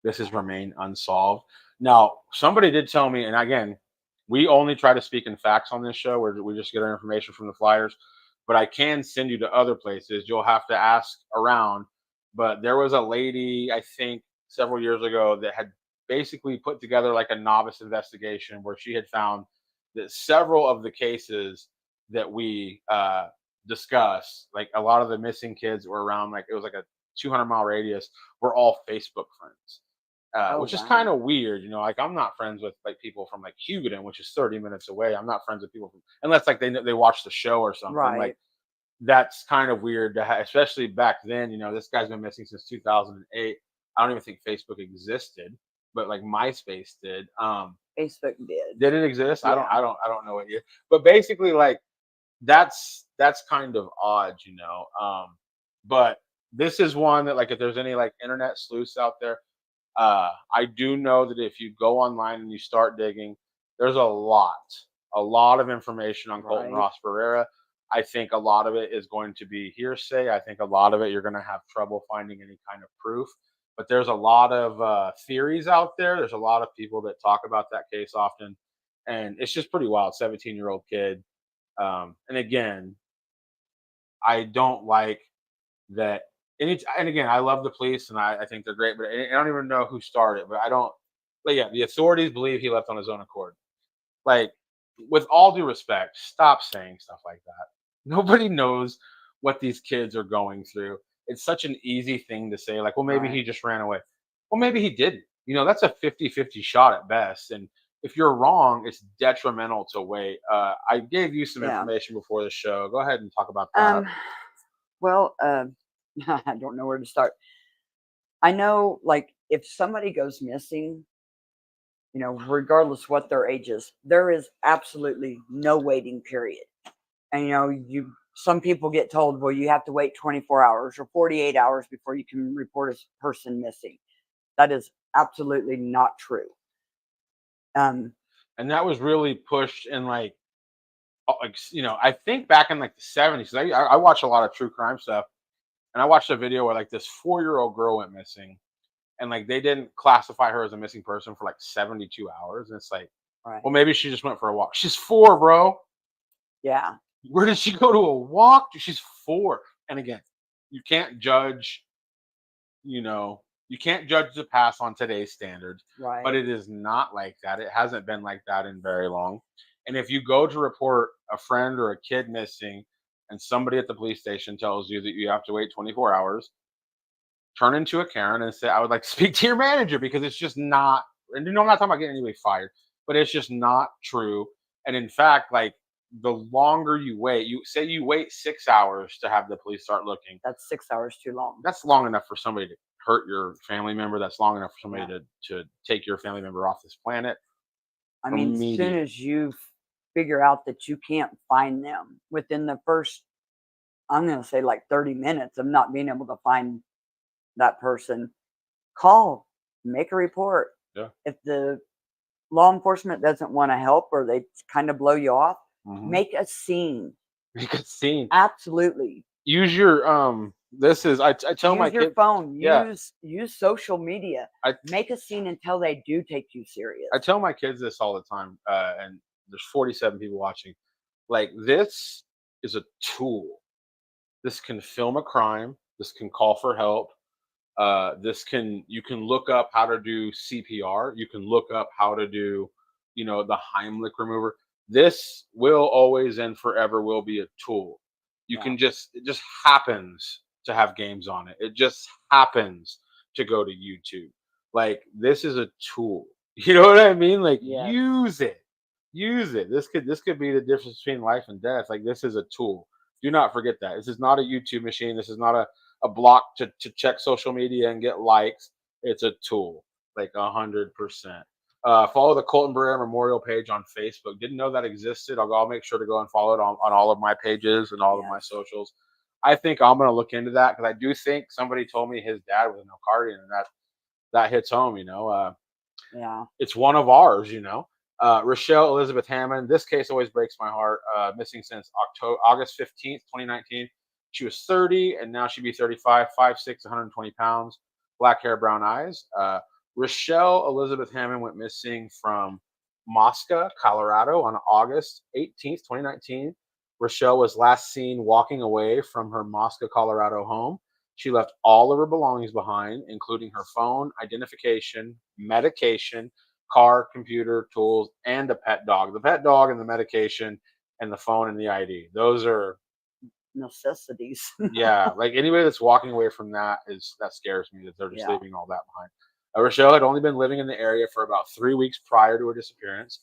this has remained unsolved. Now, somebody did tell me, and again, we only try to speak in facts on this show, where we just get our information from the flyers. But I can send you to other places. You'll have to ask around. But there was a lady, I think, several years ago that had basically put together like a novice investigation where she had found that several of the cases that we discussed, like a lot of the missing kids were around, like it was like a 200-mile radius, were all Facebook friends. Which is kind of weird, like I'm not friends with like people from like Hugoton, which is 30 minutes away. I'm not friends with people from, unless like they watch the show or something. Right. Like that's kind of weird to have, especially back then. This guy's been missing since 2008. I don't even think Facebook existed, but like MySpace did. Facebook did. Did it exist? Yeah. I don't know it yet. But basically, like that's kind of odd, But this is one that, like, if there's any like internet sleuths out there, I do know that if you go online and you start digging, there's a lot of information on Colton Right. Ross Barrera. I think a lot of it is going to be hearsay. I think a lot of it you're going to have trouble finding any kind of proof. But there's a lot of theories out there. There's a lot of people that talk about that case often, and it's just pretty wild. 17-year-old kid. And again, I don't like that. And again, I love the police, and I think they're great, but I don't even know who started. But I don't. But yeah, the authorities believe he left on his own accord. Like, with all due respect, stop saying stuff like that. Nobody knows what these kids are going through. It's such an easy thing to say, like, well, maybe he just ran away. Well, maybe he didn't. That's a 50-50 shot at best. And if you're wrong, it's detrimental to wait. I gave you some information before the show. Go ahead and talk about that. Well, I don't know where to start. I know, like, if somebody goes missing, regardless what their age is, there is absolutely no waiting period. And some people get told, well, you have to wait 24 hours or 48 hours before you can report a person missing. That is absolutely not true. And that was really pushed in I think back in like the 70s. I watch a lot of true crime stuff, and I watched a video where like this 4-year-old girl went missing, and like they didn't classify her as a missing person for like 72 hours. And it's like, well, maybe she just went for a walk. She's 4, bro. Yeah. Where did she go to a walk? She's 4. And again, you can't judge, you can't judge the past on today's standards. Right. But it is not like that. It hasn't been like that in very long. And if you go to report a friend or a kid missing, and somebody at the police station tells you that you have to wait 24 hours, turn into a Karen and say, I would like to speak to your manager, because it's just not, and I'm not talking about getting anybody fired, but it's just not true. And in fact, like, the longer you wait, you wait 6 hours to have the police start looking. That's 6 hours too long. That's long enough for somebody to hurt your family member. That's long enough for somebody to take your family member off this planet. I mean, as soon as you figure out that you can't find them within the first, I'm going to say like 30 minutes of not being able to find that person, call, make a report. Yeah. If the law enforcement doesn't want to help or they kind of blow you off, make a scene. Make a scene. Absolutely. Use your I tell my Use your kids, phone. yeah. Use social media. I Make a scene until they do take you serious. I tell my kids this all the time, and there's 47 people watching. Like, this is a tool. This can film a crime. This can call for help. You can look up how to do CPR. You can look up how to do, the Heimlich remover. This will always and forever will be a tool. Yeah. It just happens to have games on it. It just happens to go to YouTube. Like, this is a tool. You know what I mean? Like, Yes. use it. Use it. This could be the difference between life and death. Like, this is a tool. Do not forget that. This is not a YouTube machine. This is not a block to check social media and get likes. It's a tool, like 100%. Follow the Colton Barrera Memorial page on Facebook. Didn't know that existed. I'll make sure to go and follow it on all of my pages and all of my socials. I think I'm going to look into that because I do think somebody told me his dad was a nocardian, and that hits home. Yeah. It's one of ours. Rochelle Elizabeth Hammond. This case always breaks my heart. Missing since August 15th, 2019. She was 30, and now she'd be 35, 5'6", 120 pounds, black hair, brown eyes. Rochelle Elizabeth Hammond went missing from Mosca, Colorado on August 18th, 2019. Rochelle was last seen walking away from her Mosca, Colorado home. She left all of her belongings behind, including her phone, identification, medication, car, computer, tools, and a pet dog. The pet dog and the medication and the phone and the ID. Those are necessities. Yeah, like anybody that's walking away from that scares me that they're just Yeah. leaving all that behind. Rochelle had only been living in the area for about 3 weeks prior to her disappearance.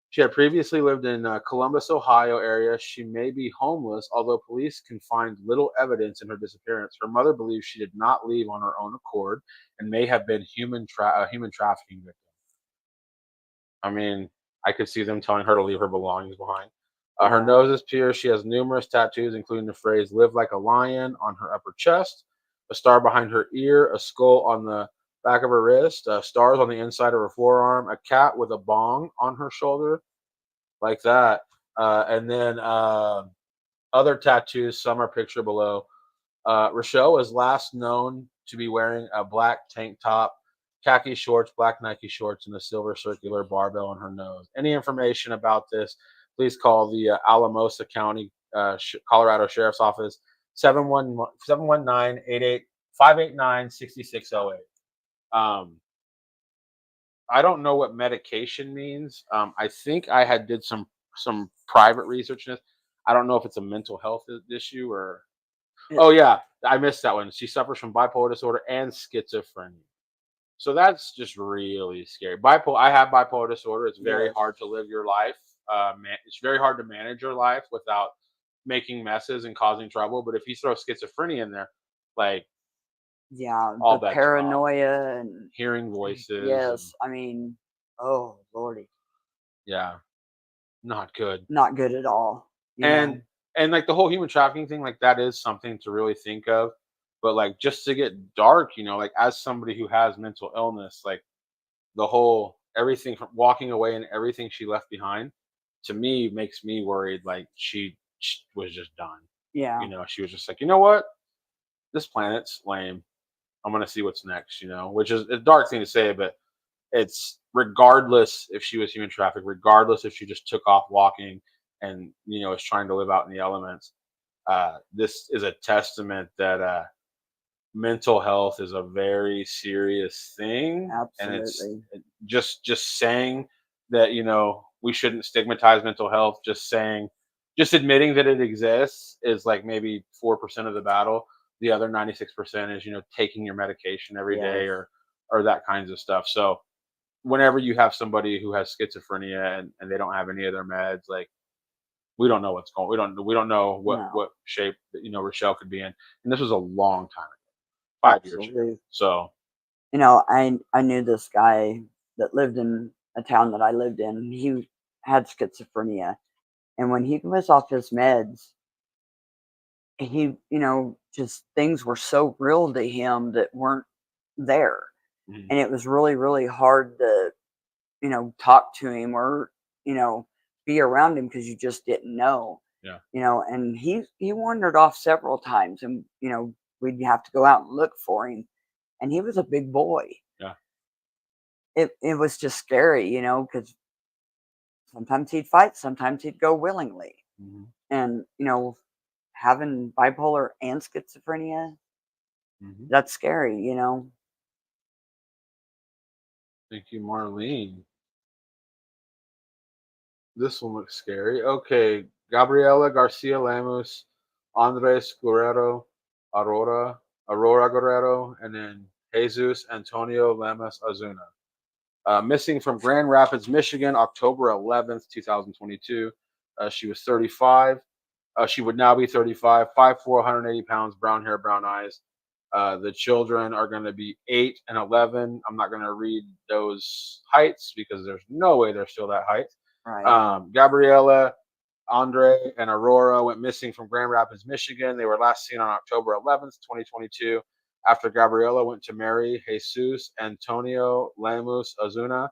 She had previously lived in Columbus, Ohio area. She may be homeless, although police can find little evidence in her disappearance. Her mother believes she did not leave on her own accord and may have been human trafficking victim. I mean, I could see them telling her to leave her belongings behind. Her nose is pierced. She has numerous tattoos, including the phrase "Live like a lion" on her upper chest, a star behind her ear, a skull on the back of her wrist, stars on the inside of her forearm, a cat with a bong on her shoulder, like that. And then other tattoos, some are pictured below. Rochelle was last known to be wearing a black tank top, khaki shorts, black Nike shorts, and a silver circular barbell on her nose. Any information about this, please call the Alamosa County, Colorado Sheriff's Office, 719-589-6608. I don't know what medication means. I think I did some private research in this. I don't know if it's a mental health issue or. Oh yeah, I missed that one. She suffers from bipolar disorder and schizophrenia. So that's just really scary. I have bipolar disorder. It's very hard to live your life. It's very hard to manage your life without making messes and causing trouble. But if you throw schizophrenia in there, like all the bets are off. paranoia and Hearing voices. Yes, I mean, oh lordy, Yeah, not good. not good at all. And like the whole human trafficking thing, like that is something to really think of. But like just to get dark, like as somebody who has mental illness, like the whole everything from walking away and everything she left behind, to me makes me worried. Like she was just done. Yeah. She was just like, you know what, this planet's lame. I'm gonna see what's next. Which is a dark thing to say, but it's regardless if she was human trafficked, regardless if she just took off walking and is trying to live out in the elements. This is a testament that mental health is a very serious thing. Absolutely. And it's just saying that we shouldn't stigmatize mental health. Just admitting that it exists is like maybe 4% of the battle. The other 96% is taking your medication every day or that kinds of stuff. So whenever you have somebody who has schizophrenia and they don't have any of their meds, like we don't know what's going. We don't know what shape Rochelle could be in. And this was a long time ago, 5 years ago. So I knew this guy that lived in a town that I lived in. He had schizophrenia, and when he was off his meds, he, just things were so real to him that weren't there. Mhm. And it was really, really hard to, talk to him or, be around him because you just didn't know. Yeah. And he wandered off several times and, we'd have to go out and look for him. And he was a big boy. Yeah. It was just scary, because sometimes he'd fight, sometimes he'd go willingly. Mhm. And, having bipolar and schizophrenia, Mhm. that's scary. Thank you, Marlene. This one looks scary. Okay, Gabriela Garcia Lamus, Andres Guerrero, Aurora Guerrero, and then Jesus Antonio Lamas Azuna. Missing from Grand Rapids, Michigan, October 11th, 2022. She was 35. She would now be 35, 5'4", 180 pounds, brown hair, brown eyes. The children are going to be 8 and 11. I'm not going to read those heights because there's no way they're still that height. Right. Gabriella, Andre, and Aurora went missing from Grand Rapids, Michigan. They were last seen on October 11th, 2022, after Gabriella went to marry Jesus Antonio Lamus Azuna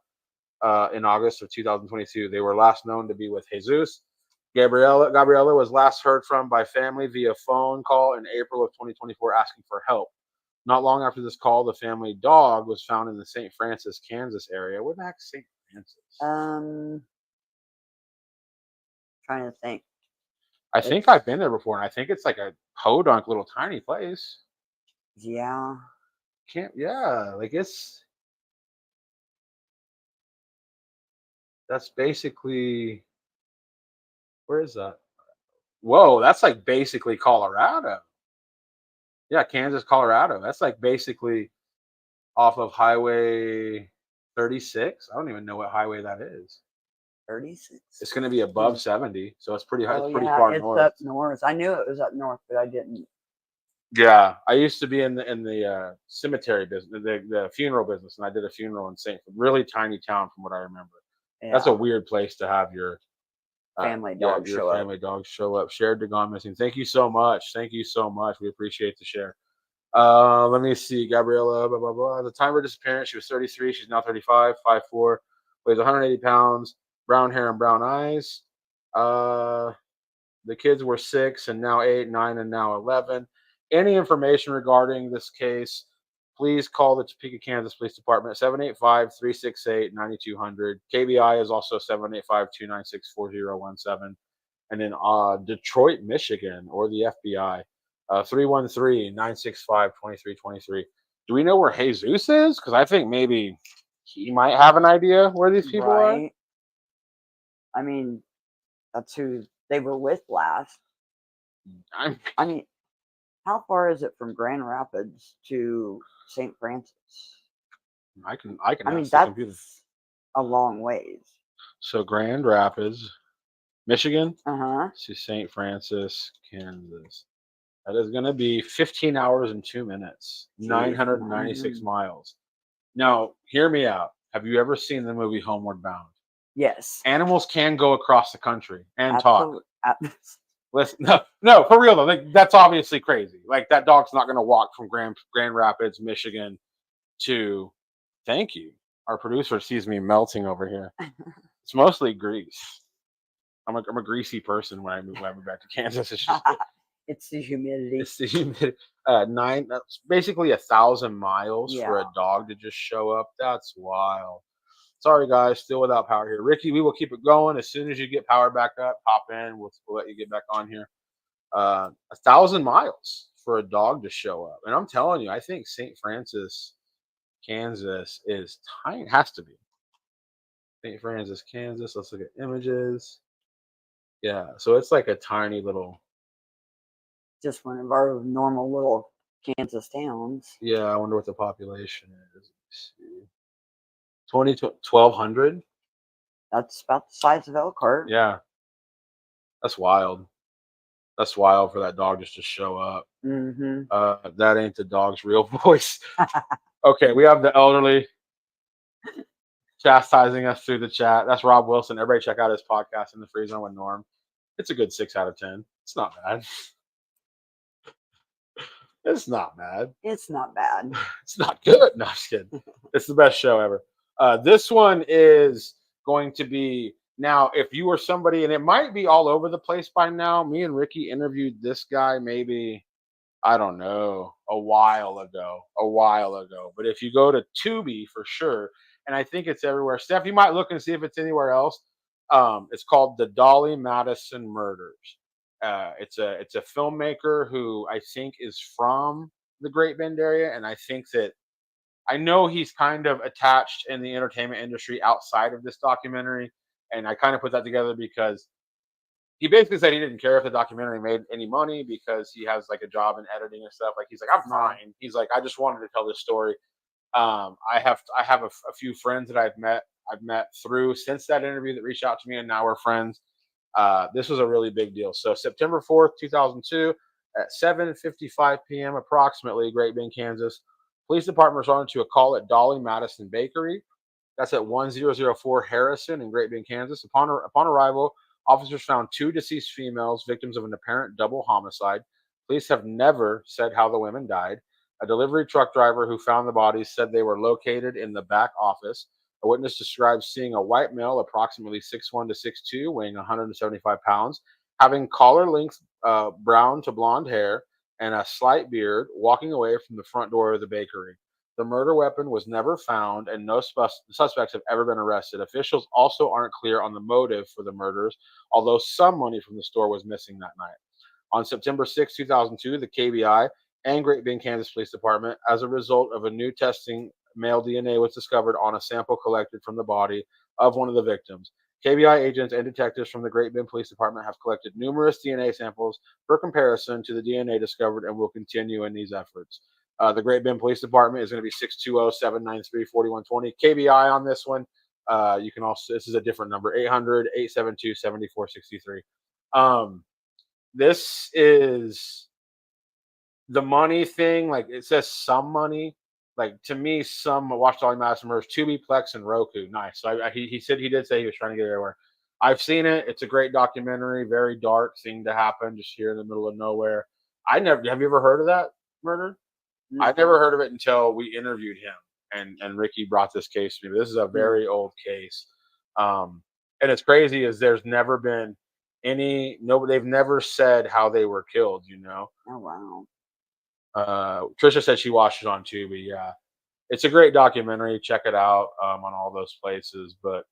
in August of 2022. They were last known to be with Jesus. Gabriella was last heard from by family via phone call in April of 2024 asking for help. Not long after this call, the family dog was found in the St. Francis, Kansas area. Where the heck's St. Francis? Trying to think. I think I've been there before, and I think it's like a podunk little tiny place. Yeah. Like that's basically, where is that? Whoa, that's like basically Colorado. Yeah, Kansas, Colorado. That's like basically off of Highway 36. I don't even know what highway that is. 36. It's going to be above 70, so it's pretty high. Oh It's pretty yeah, far it's north. up north. I knew it was up north, but I didn't. Yeah, I used to be in the cemetery business, the funeral business, and I did a funeral in St. Really tiny town from what I remember. That's a Yeah. weird place to have your Family dog your show up. family dogs show up. Shared to gone missing. Thank you so much. Thank you so much. We appreciate the share. Let me see. Gabriella, blah, blah, blah. At the time of her disappearance, she was 33. She's now 35, 5'4", weighs 180 pounds, brown hair and brown eyes. The kids were 6 and now 8, 9, and now 11. Any information regarding this case, please call the Topeka, Kansas Police Department, 785-368-9200. KBI is also 785-296-4017. And in Detroit, Michigan, or the FBI, 313-965-2323. Do we know where Jesus is? Because I think maybe he might have an idea where these people are. Right. I mean, that's who they were with last. I mean, how far is it from Grand Rapids to St. Francis? I can I mean, ask the computer. that's a long ways. So Grand Rapids, Michigan, Uh-huh. to St. Francis, Kansas. That is going to be 15 hours and 2 minutes, Jeez, 996 miles. Now, hear me out. Have you ever seen the movie Homeward Bound? Yes. Animals can go across the country and talk. Listen, no, for real though. Like, that's obviously crazy. Like, that dog's not going to walk from Grand Rapids, Michigan, to. Thank you. Our producer sees me melting over here. It's mostly grease. I'm a greasy person when I move back to Kansas. It's just It's the humidity. it's the humidity. That's basically 1,000 miles for a dog to just show up. That's wild. Sorry guys, still without power here. Ricky, we will keep it going. As soon as you get power back up, pop in. We'll let you get back on here. 1,000 miles for a dog to show up. And I'm telling you, I think St. Francis, Kansas is tiny. It has to be. St. Francis, Kansas. Let's look at images. Yeah, so it's like a tiny little. Just one of our normal little Kansas towns. Yeah, I wonder what the population is. Let's see. 1,200. That's about the size of Elkhart. Yeah, that's wild. That's wild for that dog just to show up. Mm-hmm. That ain't the dog's real voice. Okay, we have the elderly chastising us through the chat. That's Rob Wilson. Everybody check out his podcast In the Free Zone with Norm. It's a good 6 out of 10. It's not bad. It's not bad. It's not bad. It's not good. No, I'm just kidding. It's the best show ever. This one is going to be now. If you were somebody, and it might be all over the place by now. Me and Ricky interviewed this guy maybe, I don't know, a while ago. But if you go to Tubi for sure, and I think it's everywhere. Steph, you might look and see if it's anywhere else. It's called The Dolly Madison Murders. It's a filmmaker who I think is from the Great Bend area, and I think that I know he's kind of attached in the entertainment industry outside of this documentary, and I kind of put that together because he basically said he didn't care if the documentary made any money because he has like a job in editing and stuff. Like he's like, I'm fine. He's like, I just wanted to tell this story. I have a few friends that I've met through since that interview that reached out to me, and now we're friends. This was a really big deal. So September 4th, 2002, at 7:55 p.m. approximately, Great Bend, Kansas, police department responded to a call at Dolly Madison Bakery. That's at 1004 Harrison in Great Bend, Kansas. Upon arrival, officers found two deceased females, victims of an apparent double homicide. Police have never said how the women died. A delivery truck driver who found the bodies said they were located in the back office. A witness described seeing a white male, approximately 6'1" to 6'2", weighing 175 pounds, having collar-length brown to blonde hair and a slight beard, walking away from the front door of the bakery. The murder weapon was never found, and no suspects have ever been arrested. Officials also aren't clear on the motive for the murders, although some money from the store was missing that night. On September 6, 2002, the KBI and Great Bend, Kansas Police Department, as a result of a new testing, male DNA was discovered on a sample collected from the body of one of the victims. KBI agents and detectives from the Great Bend Police Department have collected numerous DNA samples for comparison to the DNA discovered and will continue in these efforts. The Great Bend Police Department is going to be 620-793-4120. KBI on this one. You can also, this is a different number, 800-872-7463. This is the money thing. Like it says some money. Like to me, some Watch Dolly Madison Murders, Tubi, Plex, and Roku. Nice. So he said he did say he was trying to get everywhere. I've seen it. It's a great documentary. Very dark thing to happen just here in the middle of nowhere. Have you ever heard of that murder? No. I never heard of it until we interviewed him, and Ricky brought this case to me. This is a very old case, and it's crazy is there's never been they've never said how they were killed. Oh wow. Trisha said she watched it on Tubi. Yeah, it's a great documentary. Check it out on all those places. But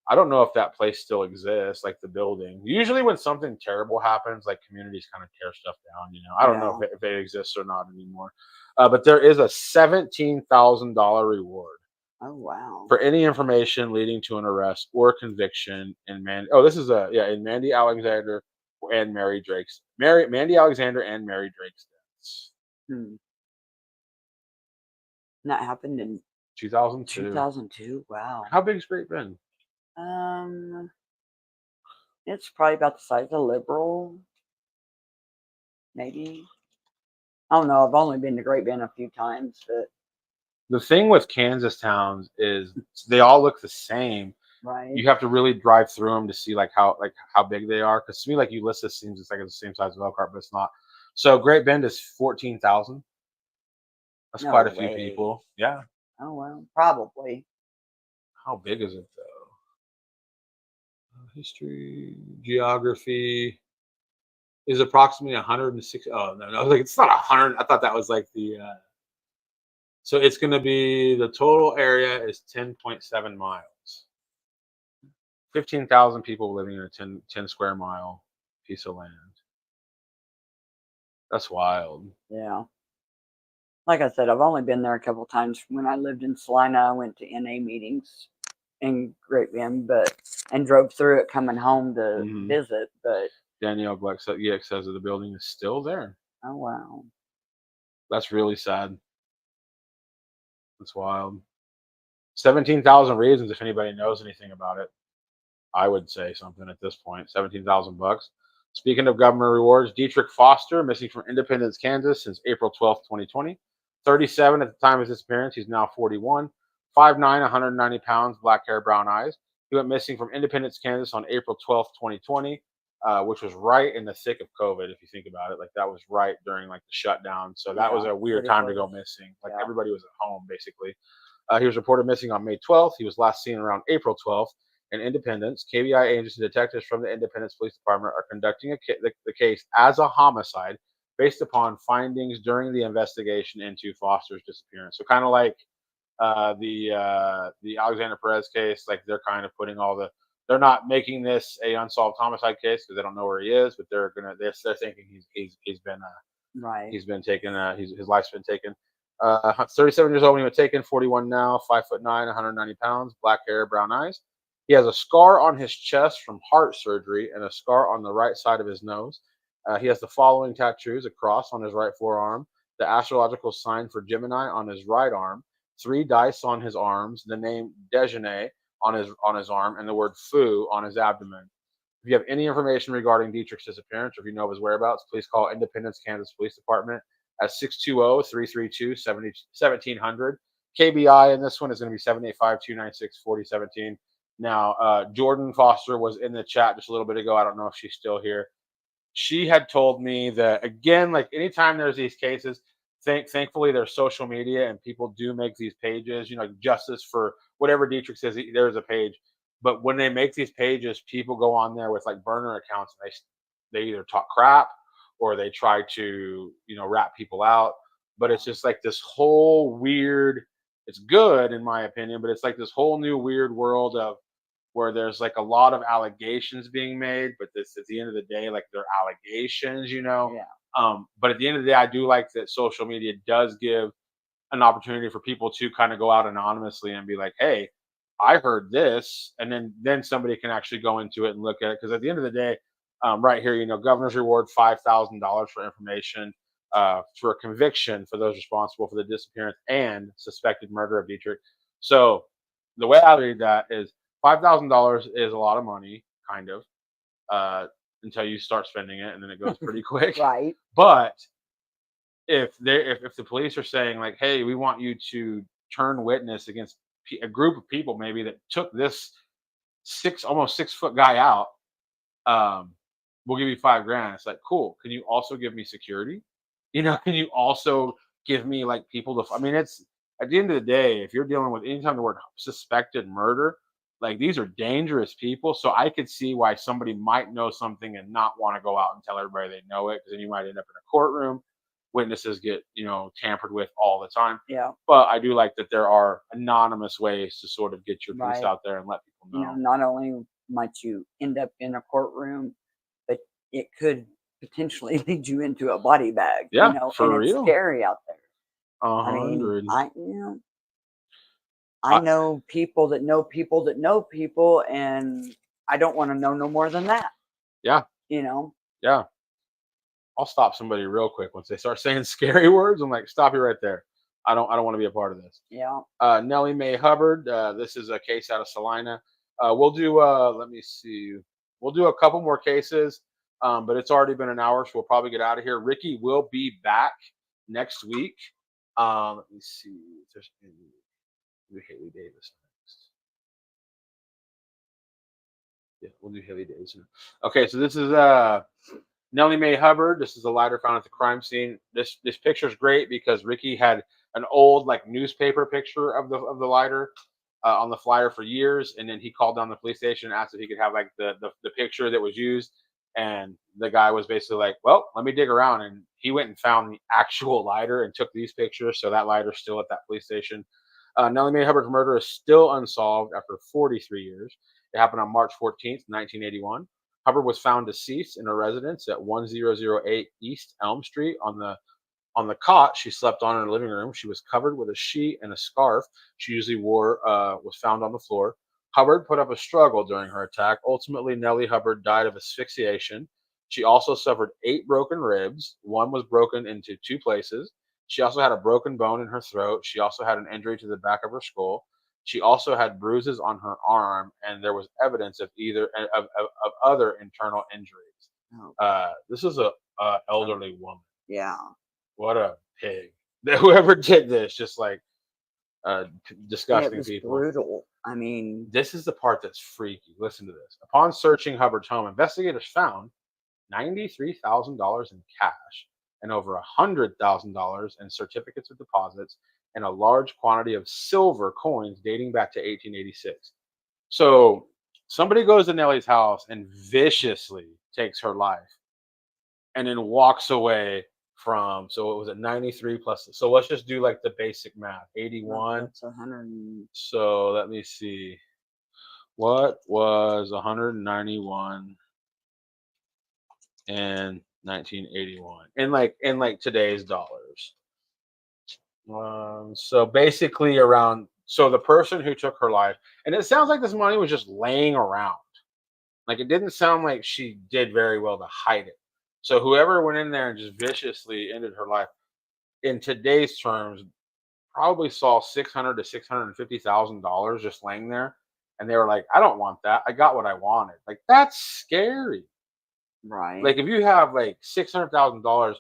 I don't know if that place still exists, like the building. Usually, when something terrible happens, like communities kind of tear stuff down. I don't know if it exists or not anymore. But there is a $17,000 reward. Oh wow. For any information leading to an arrest or conviction in Mandy Alexander and Mary Drake's Mandy Alexander and Mary Drake's deaths. And that happened in 2002. 2002. Wow. How big is Great Bend? It's probably about the size of Liberal. Maybe. I don't know. I've only been to Great Bend a few times, but The thing with Kansas towns is they all look the same. right. You have to really drive through them to see how big they are. Because to me, like Ulysses seems it's the same size as Elkhart, but it's not. So Great Bend is 14,000. That's No quite a few way. people. Yeah. Oh well, probably. How big is it though? History, geography is approximately 160. Oh no, I was like, it's not 100. I thought that was like the. So it's going to be the total area is 10.7 miles. 15,000 people living in a 10 square mile piece of land. That's wild. Yeah. Like I said, I've only been there a couple times. When I lived in Salina, I went to NA meetings in Great Bend, and drove through it coming home to visit. But Danielle Gleck says that the building is still there. oh wow. That's really sad. That's wild. 17,000 reasons. If anybody knows anything about it, I would say something at this point. $17,000. Speaking of government rewards, Dietrich Foster, missing from Independence, Kansas since April 12th, 2020. 37 at the time of his disappearance. He's now 41. 5'9", 190 pounds, black hair, brown eyes. He went missing from Independence, Kansas on April 12th, 2020. which was right in the thick of COVID. If you think about it, like that was right during like the shutdown. So that was Yeah, a weird pretty time to close. go missing. Like Yeah. everybody was at home basically. He was reported missing on May 12th. He was last seen around April 12th in Independence. KBI agents and detectives from the Independence Police Department are conducting the case as a homicide based upon findings during the investigation into Foster's disappearance. So kind of like the Alexander Perez case, like they're kind of putting all the they're not making this a unsolved homicide case because they don't know where he is, but they're thinking Right. he's been taken. His life's been taken. 37 years old when he was taken. 41 now. 5'9", 190 pounds. Black hair, brown eyes. He has a scar on his chest from heart surgery and a scar on the right side of his nose. He has the following tattoos: a cross on his right forearm, the astrological sign for Gemini on his right arm, 3 dice on his arms, the name Dejeuner on his arm, and the word foo on his abdomen. If you have any information regarding Dietrich's disappearance or if you know of his whereabouts, please call Independence, Kansas Police Department at 620-332-1700. KBI in this one is going to be 785-296-4017. Now, Jordan Foster was in the chat just a little bit ago. I don't know if she's still here. She had told me that, again, like anytime there's these cases, thankfully there's social media and people do make these pages, like justice for whatever Dietrich says, there's a page. But when they make these pages, people go on there with like burner accounts and they either talk crap or they try to, rat people out. But it's just like this whole weird, it's good in my opinion, but it's like this whole new weird world of where there's like a lot of allegations being made, but this at the end of the day, like they're allegations. Yeah. But at the end of the day, I do like that social media does give an opportunity for people to kind of go out anonymously and be like, hey, I heard this, and then somebody can actually go into it and look at it. Because at the end of the day, right here, governor's reward $5,000 for information for a conviction for those responsible for the disappearance and suspected murder of Dietrich. So the way I read that is $5,000 is a lot of money, kind of, until you start spending it, and then it goes pretty quick. Right. But if the police are saying like, hey, we want you to turn witness against a group of people maybe that took this almost 6 foot guy out, we'll give you $5,000. It's like, cool. Can you also give me security? Can you also give me like people to? I mean, it's at the end of the day, if you're dealing with anytime the word suspected murder, like these are dangerous people. So I could see why somebody might know something and not want to go out and tell everybody they know it, because then you might end up in a courtroom. Witnesses get tampered with all the time. Yeah. But I do like that there are anonymous ways to sort of get your piece out there and let people know. Not only might you end up in a courtroom, but it could potentially lead you into a body bag. Yeah, for and real. It's scary out there. 100. I know people that know people that know people, and I don't want to know no more than that. Yeah. Yeah. I'll stop somebody real quick once they start saying scary words. I'm like, stop you right there. I don't want to be a part of this. Yeah. Nellie Mae Hubbard. This is a case out of Salina. We'll do. Let me see. We'll do a couple more cases, but it's already been an hour, so we'll probably get out of here. Ricky will be back next week. Let me see. There's Haley Davis next. Yeah, we'll do Haley Davis. Okay, so this is Nellie Mae Hubbard. This is a lighter found at the crime scene. This picture is great because Ricky had an old like newspaper picture of the lighter on the flyer for years, and then he called down the police station and asked if he could have like the picture that was used, and the guy was basically like, well, let me dig around, and he went and found the actual lighter and took these pictures. So that lighter's still at that police station. Nellie Mae Hubbard's murder is still unsolved after 43 years. It happened on March 14th, 1981. Hubbard was found deceased in her residence at 1008 East Elm Street. On the cot she slept on in her living room, she was covered with a sheet and a scarf she usually wore was found on the floor. Hubbard put up a struggle during her attack. Ultimately, Nellie Hubbard died of asphyxiation. She also suffered 8 broken ribs. One was broken into 2 places. She also had a broken bone in her throat. She also had an injury to the back of her skull. She also had bruises on her arm, and there was evidence of other internal injuries. Oh. This is a elderly woman. Yeah. What a pig! Whoever did this, just like disgusting it was people. brutal. I mean, This is the part that's freaky. Listen to this. Upon searching Hubbard's home, investigators found $93,000 in cash and over $100,000 in certificates of deposits and a large quantity of silver coins dating back to 1886. So somebody goes to Nellie's house and viciously takes her life and then walks away from, so it was at 93 plus. So let's just do like the basic math, 81. that's 100. So let me see. What was 191 in 1981 in like today's dollars? So basically around, so the person who took her life, and it sounds like this money was just laying around. Like it didn't sound like she did very well to hide it. So whoever went in there and just viciously ended her life, in today's terms, probably saw $600 to $650,000 just laying there, and they were like, "I don't want that. I got what I wanted." Like that's scary. Right. Like if you have like $600,000,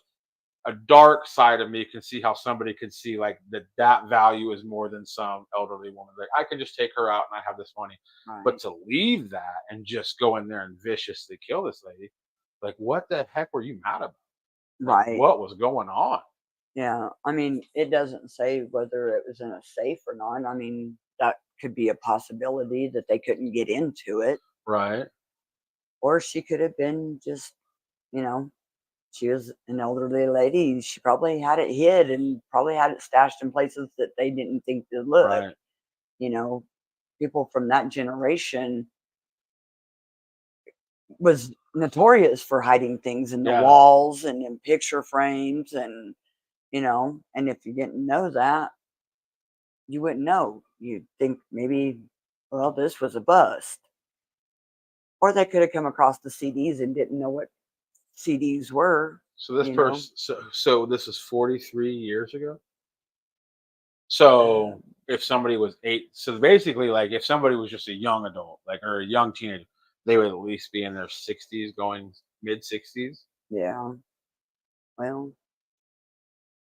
a dark side of me can see how somebody could see like that value is more than some elderly woman. Like I can just take her out and I have this money. But Right. to leave that and just go in there and viciously kill this lady, like what the heck were you mad about? Like Right. what was going on? Yeah. I mean, it doesn't say whether it was in a safe or not. I mean, that could be a possibility that they couldn't get into it, Right. or she could have been just, you know, she was an elderly lady. She probably had it hid and probably had it stashed in places that they didn't think to look. Right. You know, people from that generation was notorious for hiding things in the Yeah. walls and in picture frames, and and if you didn't know that, you wouldn't know. You'd think maybe, well, this was a bust. Or they could have come across the CDs and didn't know what CDs were, So this you know. person, so this is 43 years ago. Uh, So if somebody was eight, so basically, like if somebody was just a young adult, like or a young teenager, they would at least be in their 60s, going mid 60s. yeah, well,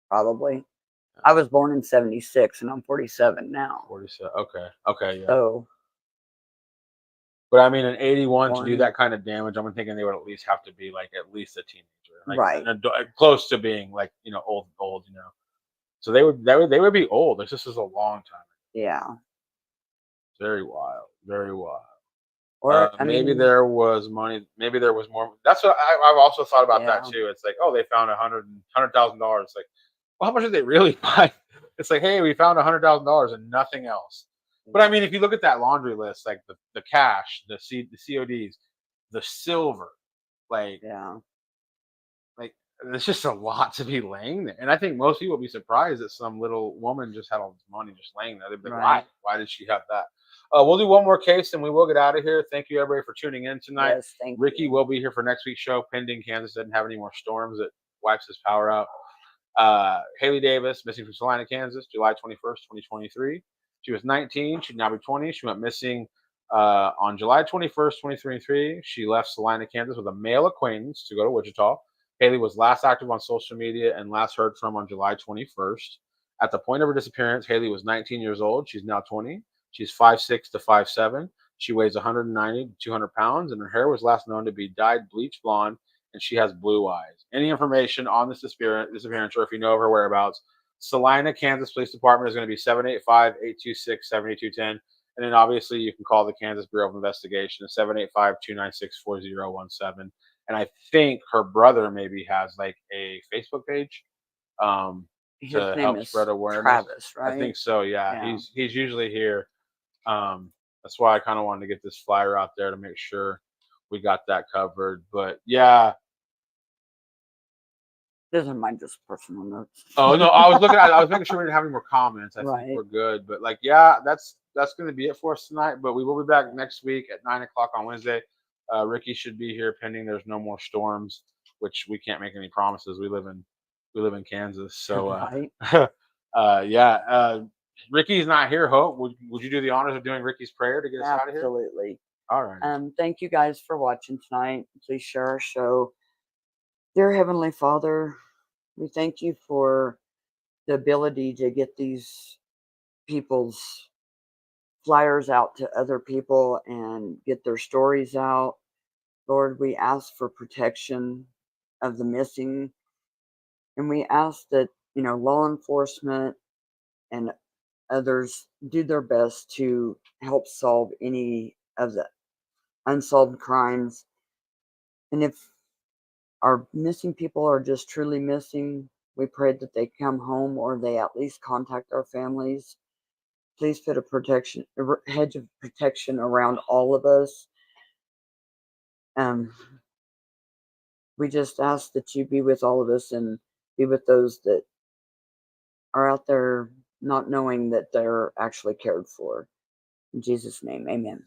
probably. I was born in 76 and I'm 47 now. 47. Okay. Okay. Yeah. So, But I mean, in 81 to do born that kind of damage, I'm thinking they would at least have to be like at least a teenager, like right. an adult, close to being like old. So they would be old. This is a long time. Yeah. Very wild. Very wild. Or I Maybe mean, there was money. Maybe there was more. That's what I've also thought about that yeah. too. It's like, oh, they found $100,000. It's like, well, how much did they really buy? It's like, hey, we found $100,000 and nothing else. But I Yeah. mean, if you look at that laundry list, like the cash, the CODs, the silver, like Yeah. like there's just a lot to be laying there. And I think most people would be surprised that some little woman just had all this money just laying there. They'd be like, why? Right. Why did she have that? We'll do one more case and we will get out of here. Thank you, everybody, for tuning in tonight. Yes, thank Ricky you. will be here for next week's show, pending Kansas doesn't have any more storms that wipes his power out. Haley Davis, missing from Salina, Kansas, July 21st, 2023. She was 19. She'd now be 20. She went missing on July 21st, 2023. She left Salina, Kansas with a male acquaintance to go to Wichita. Haley was last active on social media and last heard from on July 21st. At the point of her disappearance, Haley was 19 years old. She's now 20. She's 5'6" to 5'7". She weighs 190 to 200 pounds, and her hair was last known to be dyed bleach blonde, and she has blue eyes. Any information on this disappearance, or if you know of her whereabouts, Salina, Kansas Police Department is going to be 785-826-7210. And then obviously you can call the Kansas Bureau of Investigation at 785-296-4017. And I think her brother maybe has like a Facebook page um, His to name help is spread awareness. Travis, I think right? so. Yeah, Yeah. he's usually here. That's why I kind of wanted to get this flyer out there to make sure we got that covered. But yeah. Those are my just personal notes. Oh no, I was looking at. I was making sure we didn't have any more comments. I think Right. we're good. But like, yeah, that's going to be it for us tonight. But we will be back next week at 9 o'clock on Wednesday. Ricky should be here pending there's no more storms, which we can't make any promises. We live in Kansas, so Right. yeah. Ricky's not here. Hope would you do the honors of doing Ricky's prayer to get us out of here? Absolutely. All right. Thank you guys for watching tonight. Please share our show. Dear Heavenly Father, we thank you for the ability to get these people's flyers out to other people and get their stories out. Lord, we ask for protection of the missing, and we ask that, law enforcement and others do their best to help solve any of the unsolved crimes. And if our missing people are just truly missing, we pray that they come home or they at least contact our families. Please put a hedge of protection around all of us. Um, we just ask that you be with all of us and be with those that are out there not knowing that they're actually cared for. In Jesus' name, amen.